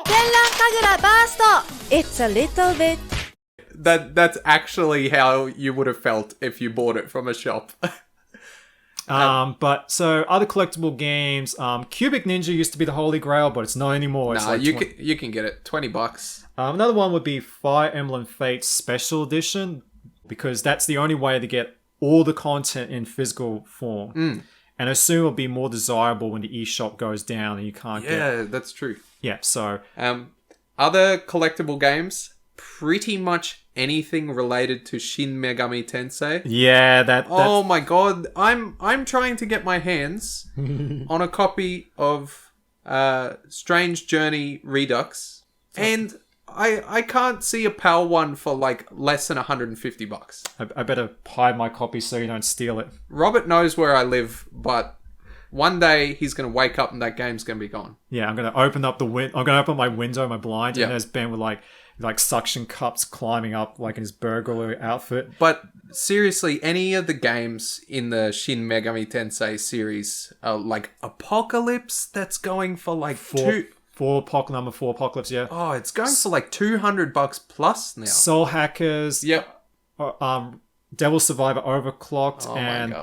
Senran Kagura Burst! It's a little bit. That's actually how you would have felt if you bought it from a shop. But so other collectible games, Cubic Ninja used to be the holy grail, but it's not anymore. It's Nah, like you can get it. $20. Another one would be Fire Emblem Fates Special Edition, because that's the only way to get all the content in physical form. And I assume it'll be more desirable when the eShop goes down and you can't get... Yeah, that's true. Yeah, so... Other collectible games, pretty much anything related to Shin Megami Tensei. Yeah, that's... Oh my god, I'm trying to get my hands on a copy of Strange Journey Redux, and I can't see a PAL one for like less than $150. I better hide my copy so you don't steal it. Robert knows where I live, but one day he's gonna wake up and that game's gonna be gone. Yeah, I'm gonna open up I'm gonna open my window, my blind, Yeah. and there's Ben with like suction cups climbing up like in his burglar outfit. But seriously, any of the games in the Shin Megami Tensei series, like Apocalypse, that's going for like Number 4 Apocalypse, yeah. Oh, it's going for like $200 plus now. Soul Hackers, Yep. Devil Survivor Overclocked, Oh and my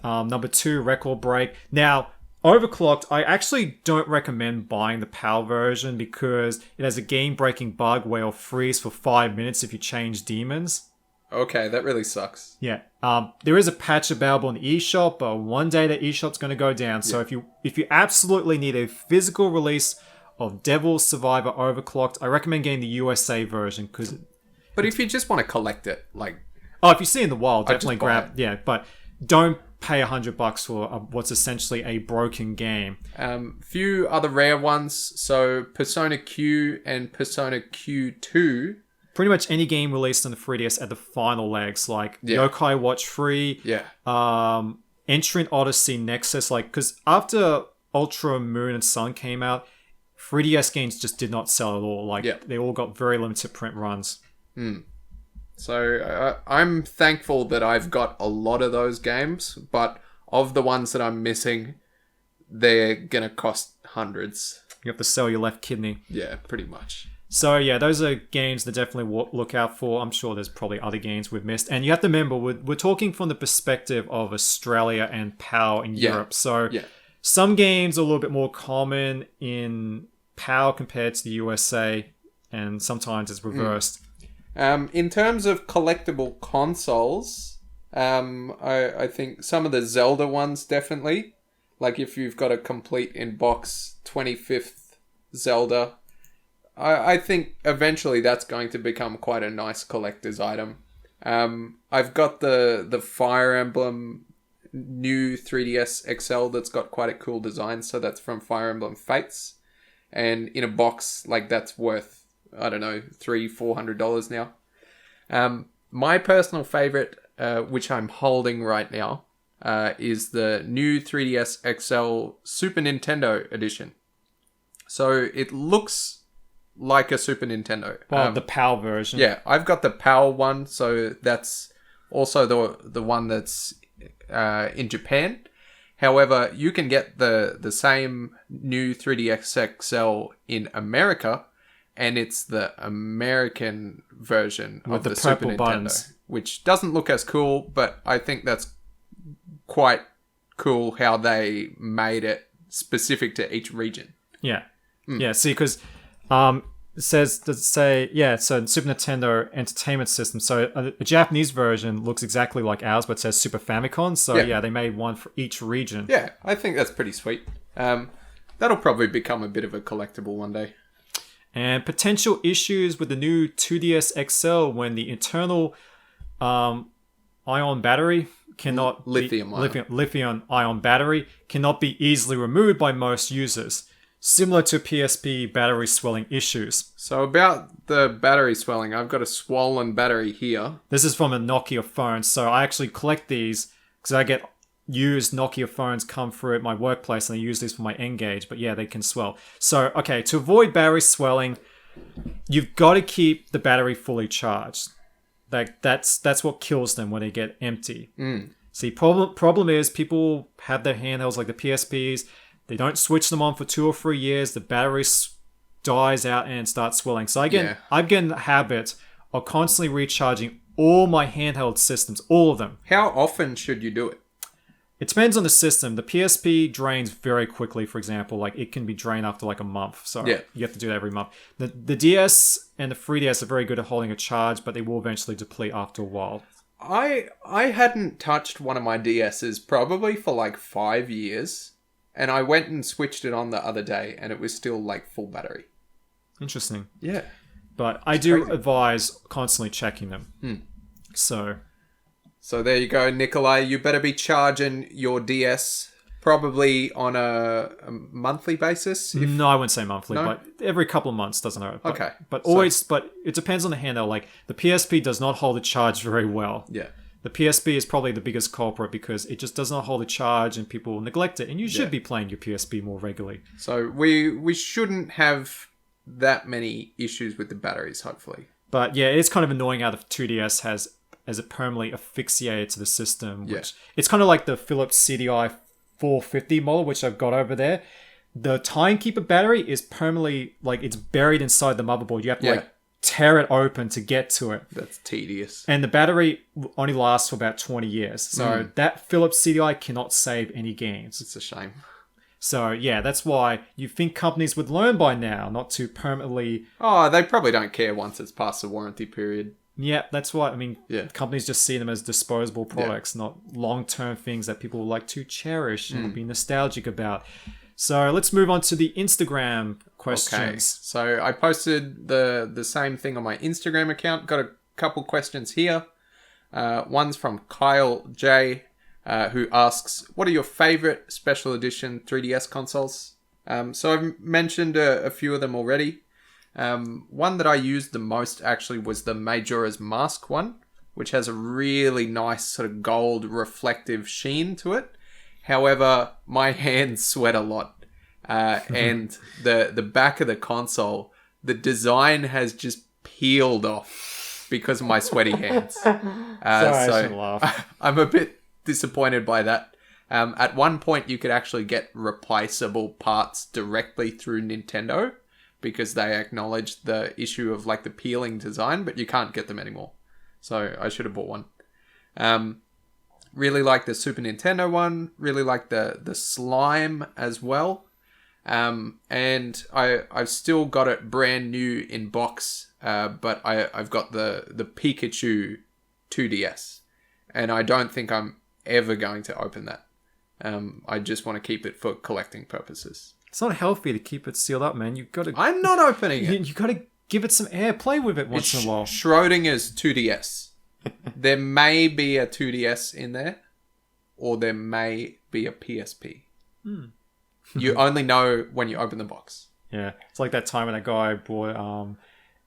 god. number 2 Record Break. Now, Overclocked, I actually don't recommend buying the PAL version because it has a game-breaking bug where it'll freeze for 5 minutes if you change demons. Okay, that really sucks. Yeah. There is a patch available in the eShop, but one day the eShop's going to go down. So if you absolutely need a physical release of Devil Survivor Overclocked, I recommend getting the USA version because... But if you just want to collect it, like... Oh, if you see it in the wild, I'd just definitely buy grab... it. Yeah, but don't pay $100 for what's essentially a broken game. Few other rare ones. So Persona Q and Persona Q2. Pretty much any game released on the 3DS at the final legs, like Yokai Watch 3, Entrant Odyssey Nexus, like, because after Ultra Moon and Sun came out, 3DS games just did not sell at all. Like, they all got very limited print runs. So I'm thankful that I've got a lot of those games, but of the ones that I'm missing, they're gonna cost hundreds. You have to sell your left kidney. Yeah, pretty much. So yeah, those are games to definitely look out for. I'm sure there's probably other games we've missed. And you have to remember, we're talking from the perspective of Australia and PAL in Europe. So some games are a little bit more common in PAL compared to the USA, and sometimes it's reversed. In terms of collectible consoles, I think some of the Zelda ones definitely. Like if you've got a complete in-box 25th Zelda, I think eventually that's going to become quite a nice collector's item. I've got the Fire Emblem new 3DS XL that's got quite a cool design. So that's from Fire Emblem Fates. And in a box, like, that's worth, I don't know, $300-$400 now. My personal favorite, which I'm holding right now, is the new 3DS XL Super Nintendo edition. So it looks like a Super Nintendo. Well, the PAL version. Yeah, I've got the PAL one, so that's also the one that's in Japan. However, you can get the same new 3DS XL in America, and it's the American version of the Super Nintendo, buttons, which doesn't look as cool, but I think that's quite cool how they made it specific to each region. Yeah. Yeah, see, because so Super Nintendo Entertainment System. So a Japanese version looks exactly like ours, but it says Super Famicom. So yeah, they made one for each region. Yeah, I think that's pretty sweet. That'll probably become a bit of a collectible one day. And potential issues with the new 2DS XL when the internal ion battery cannot lithium ion battery cannot be easily removed by most users. Similar to PSP battery swelling issues. So about the battery swelling, I've got a swollen battery here. This is from a Nokia phone, so I actually collect these because I get used Nokia phones come through at my workplace and I use these for my N-Gage, but yeah, they can swell. So, okay, to avoid battery swelling, you've got to keep the battery fully charged. Like that's what kills them when they get empty. See, problem is people have their handhelds like the PSPs. They don't switch them on for 2 or 3 years. The battery dies out and starts swelling. So I'm getting the habit of constantly recharging all my handheld systems, all of them. How often should you do it? It depends on the system. The PSP drains very quickly, for example. Like, it can be drained after like a month. So you have to do that every month. The DS and the 3DS are very good at holding a charge, but they will eventually deplete after a while. I hadn't touched one of my DSs probably for like 5 years. And I went and switched it on the other day, and it was still like full battery. Interesting. Yeah. But I do advise constantly checking them. So there you go, Nikolai. You better be charging your DS probably on a monthly basis. No, I wouldn't say monthly, but every couple of months doesn't hurt. Okay. But it depends on the handheld. Like, the PSP does not hold a charge very well. Yeah. The PSP is probably the biggest culprit because it just does not hold a charge and people neglect it. And you should be playing your PSP more regularly. So we shouldn't have that many issues with the batteries, hopefully. But yeah, it's kind of annoying how the 2DS has as it permanently asphyxiated to the system. Which it's kind of like the Philips CDI 450 model, which I've got over there. The timekeeper battery is permanently, like, it's buried inside the motherboard. You have to tear it open to get to it. That's tedious. And the battery only lasts for about 20 years. So that Philips CDI cannot save any games. It's a shame. So yeah, that's why you think companies would learn by now not to permanently... Oh, they probably don't care once it's past the warranty period. Yeah, that's why, companies just see them as disposable products, not long-term things that people like to cherish and be nostalgic about. So let's move on to the Instagram questions. Okay, so I posted the same thing on my Instagram account. Got a couple questions here. One's from Kyle J, who asks, what are your favorite special edition 3DS consoles? So I've mentioned a few of them already. One that I used the most actually was the Majora's Mask one, which has a really nice sort of gold reflective sheen to it. However, my hands sweat a lot. And the back of the console, the design has just peeled off because of my sweaty hands. Sorry, I shouldn't laugh. I'm a bit disappointed by that. At one point, you could actually get replaceable parts directly through Nintendo because they acknowledged the issue of like the peeling design, but you can't get them anymore. So I should have bought one. Really like the Super Nintendo one. Really like the slime as well. And I've still got it brand new in box, but I've got the Pikachu 2DS. And I don't think I'm ever going to open that. I just want to keep it for collecting purposes. It's not healthy to keep it sealed up, man. You've got to... I'm not opening it. You got to give it some air. Play with it once in a while. Schrodinger's 2DS. There may be a 2DS in there. or there may be a PSP. You only know when you open the box. Yeah, it's like that time when a guy bought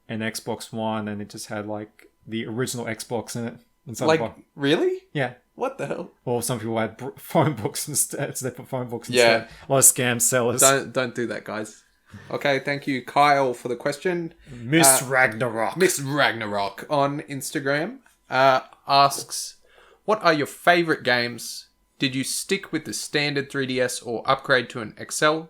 an Xbox One and it just had like the original Xbox in it. Inside the box. Really? Yeah. What the hell? Or some people had phone books instead, so they put phone books instead. A lot of scam sellers. Don't do that, guys. Okay, thank you, Kyle, for the question. Miss Ragnarok. Miss Ragnarok on Instagram asks, what are your favorite games? Did you stick with the standard 3DS or upgrade to an XL?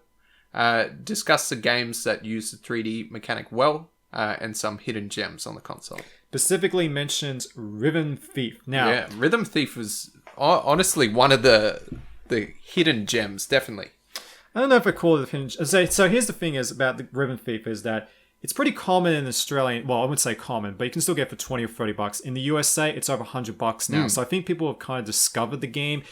Discuss the games that use the 3D mechanic well and some hidden gems on the console. Specifically mentions Rhythm Thief. Now, Yeah, Rhythm Thief was honestly one of the hidden gems, definitely. I don't know if I call it a hidden. So here's the thing is about the Rhythm Thief is that it's pretty common in Australian. Well, I wouldn't say common, but you can still get it for $20 or $30. In the USA, it's over $100 now. So I think people have kind of discovered the game.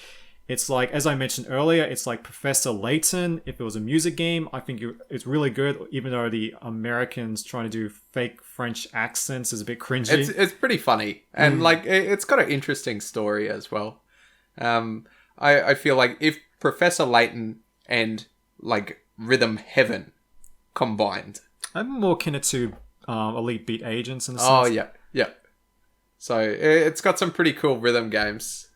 It's like, as I mentioned earlier, it's like Professor Layton. If it was a music game, I think it's really good, even though the Americans trying to do fake French accents is a bit cringy. It's pretty funny. And like it's got an interesting story as well. I feel like if Professor Layton and like Rhythm Heaven combined. I'm more akin to Elite Beat Agents in a sense. Oh, yeah. So it's got some pretty cool rhythm games.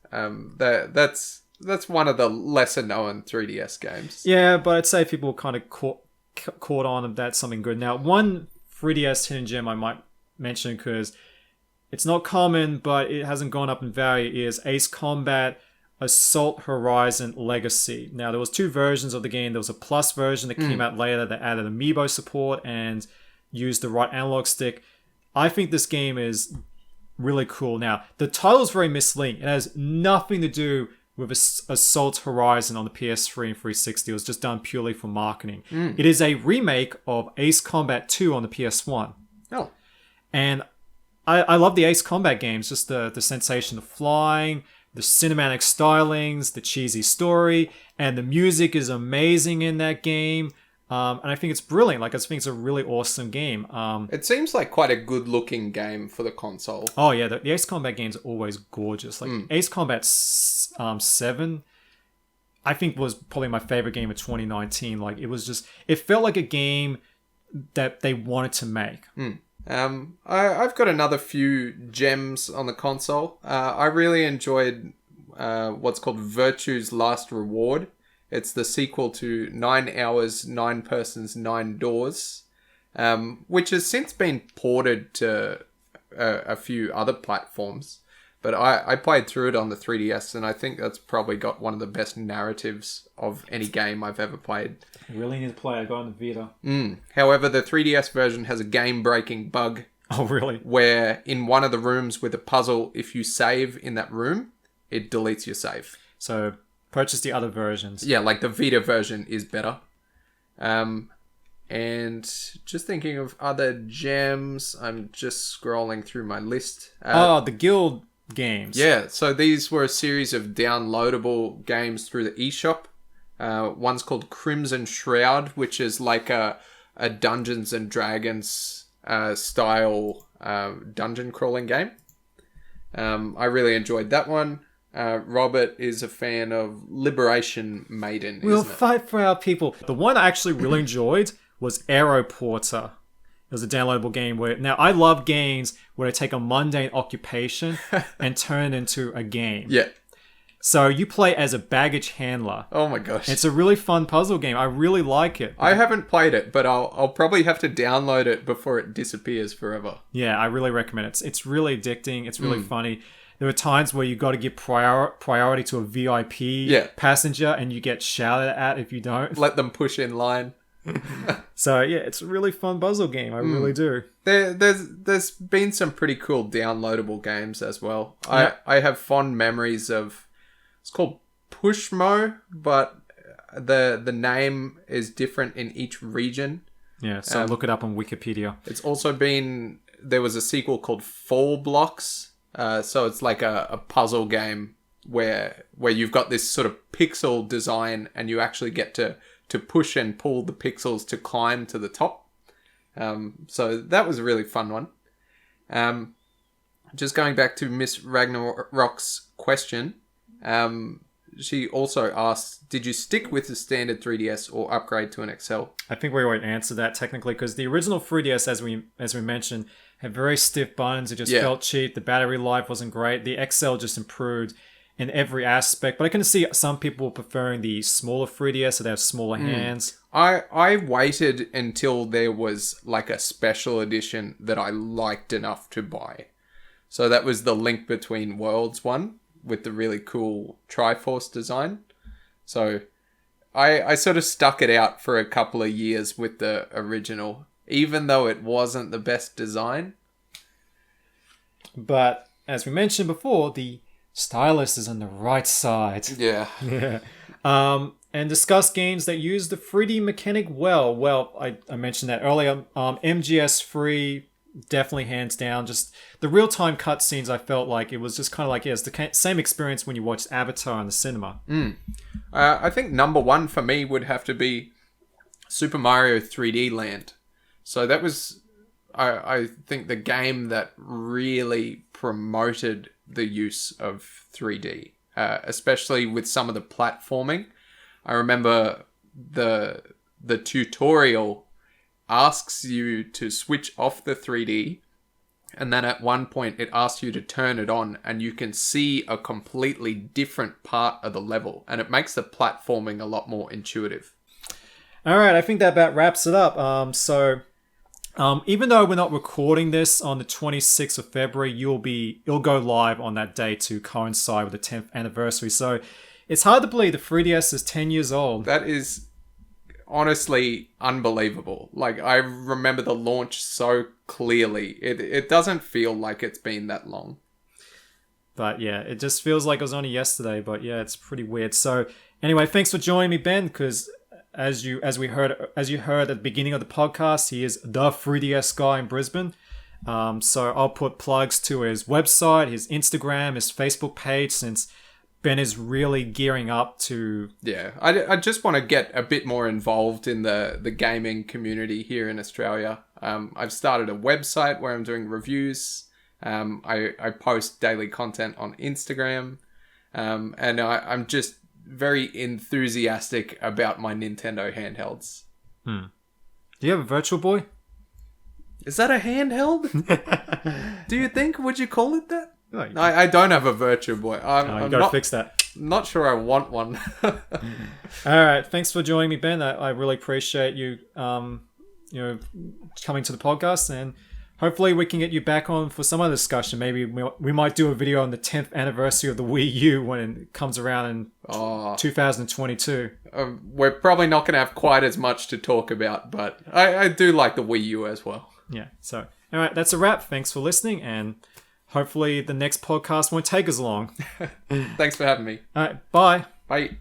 That's one of the lesser known 3DS games. Yeah, but I'd say people kind of caught on if that's something good. Now, one 3DS hidden gem I might mention because it's not common, but it hasn't gone up in value is Ace Combat Assault Horizon Legacy. Now, there was two versions of the game. There was a Plus version that came out later that added amiibo support and used the right analog stick. I think this game is really cool. Now, the title is very misleading. It has nothing to do with Assault Horizon on the PS3 and 360. It was just done purely for marketing. It is a remake of Ace Combat 2 on the PS1. Oh. And I love the Ace Combat games, just the sensation of flying, the cinematic stylings, the cheesy story, and the music is amazing in that game. And I think it's brilliant. Like, I think it's a really awesome game. It seems like quite a good looking game for the console. Oh, yeah. The Ace Combat games are always gorgeous. Like, Ace Combat 7, I think was probably my favorite game of 2019. Like, it was just... It felt like a game that they wanted to make. I've got another few gems on the console. I really enjoyed what's called Virtue's Last Reward. It's the sequel to 9 Hours, 9 Persons, 9 Doors, which has since been ported to a few other platforms. But I played through it on the 3DS, and I think that's probably got one of the best narratives of any game I've ever played. I really need to play it. I got on the Vita. However, the 3DS version has a game-breaking bug. Oh, really? Where in one of the rooms with a puzzle, if you save in that room, it deletes your save. So... purchase the other versions. Yeah, like the Vita version is better. And just thinking of other gems, I'm just scrolling through my list. The Guild games. Yeah, so these were a series of downloadable games through the eShop. One's called Crimson Shroud, which is like a Dungeons and Dragons style dungeon crawling game. I really enjoyed that one. Robert is a fan of Liberation Maiden, We'll isn't it? fight for our people. The one I actually really enjoyed was Aeroporter. It was a downloadable game where... Now, I love games where they take a mundane occupation and turn it into a game. Yeah. So you play as a baggage handler. Oh my gosh. It's a really fun puzzle game. I really like it. I haven't played it, but I'll probably have to download it before it disappears forever. Yeah, I really recommend it. It's really addicting. It's really funny. There are times where you got to give priority to a VIP passenger and you get shouted at if you don't. Let them push in line. So yeah, it's a really fun puzzle game. I really do. There's been some pretty cool downloadable games as well. Yeah. I have fond memories of... It's called Pushmo, but the name is different in each region. Yeah, so look it up on Wikipedia. It's also been... There was a sequel called Fall Blocks. So it's like a puzzle game where you've got this sort of pixel design and you actually get to push and pull the pixels to climb to the top. So that was a really fun Just going back to Miss Ragnarok's question, she also asks, did you stick with the standard 3DS or upgrade to an XL? I think we already answered that technically because the original 3DS, as we mentioned, had very stiff buttons. It just felt cheap. The battery life wasn't great. The XL just improved in every aspect. But I can see some people preferring the smaller 3DS, so they have smaller hands. I waited until there was like a special edition that I liked enough to buy. So that was the Link Between Worlds one with the really cool Triforce design. So I sort of stuck it out for a couple of years with the original, even though it wasn't the best design. But as we mentioned before, the stylus is on the right side. Yeah. Yeah. And discuss games that use the 3D mechanic well. Well, I mentioned that earlier. MGS3, definitely hands down. Just the real-time cutscenes, I felt like it was just kind of like, it's the same experience when you watched Avatar in the cinema. I think number one for me would have to be Super Mario 3D Land. So that was, I think, the game that really promoted the use of 3D, especially with some of the platforming. I remember the tutorial asks you to switch off the 3D, and then at one point it asks you to turn it on, and you can see a completely different part of the level, and it makes the platforming a lot more intuitive. All right, I think that about wraps it up. Even though we're not recording this on the 26th of February, it'll go live on that day to coincide with the 10th anniversary. So it's hard to believe the 3DS is 10 years old. That is honestly unbelievable. Like, I remember the launch so clearly. It doesn't feel like it's been that long. But yeah, it just feels like it was only yesterday. But yeah, it's pretty weird. So anyway, thanks for joining me, Ben, because as you heard at the beginning of the podcast, he is the 3DS guy in Brisbane. So I'll put plugs to his website, his Instagram, his Facebook page, since Ben is really gearing up to... Yeah, I just want to get a bit more involved in the gaming community here in Australia. I've started a website where I'm doing reviews. I post daily content on Instagram. And I'm just very enthusiastic about my Nintendo handhelds. Do you have a Virtual Boy? Is that a handheld? Do you think? Would you call it that? No, I don't have a Virtual Boy. you I'm gotta fix that. not sure I want one. All right, thanks for joining me, Ben. I really appreciate you, coming to the podcast, and hopefully we can get you back on for some other discussion. Maybe we might do a video on the 10th anniversary of the Wii U when it comes around in 2022. We're probably not going to have quite as much to talk about, but I do like the Wii U as well. Yeah. So, all right, that's a wrap. Thanks for listening, and hopefully the next podcast won't take as long. Thanks for having me. All right, bye. Bye.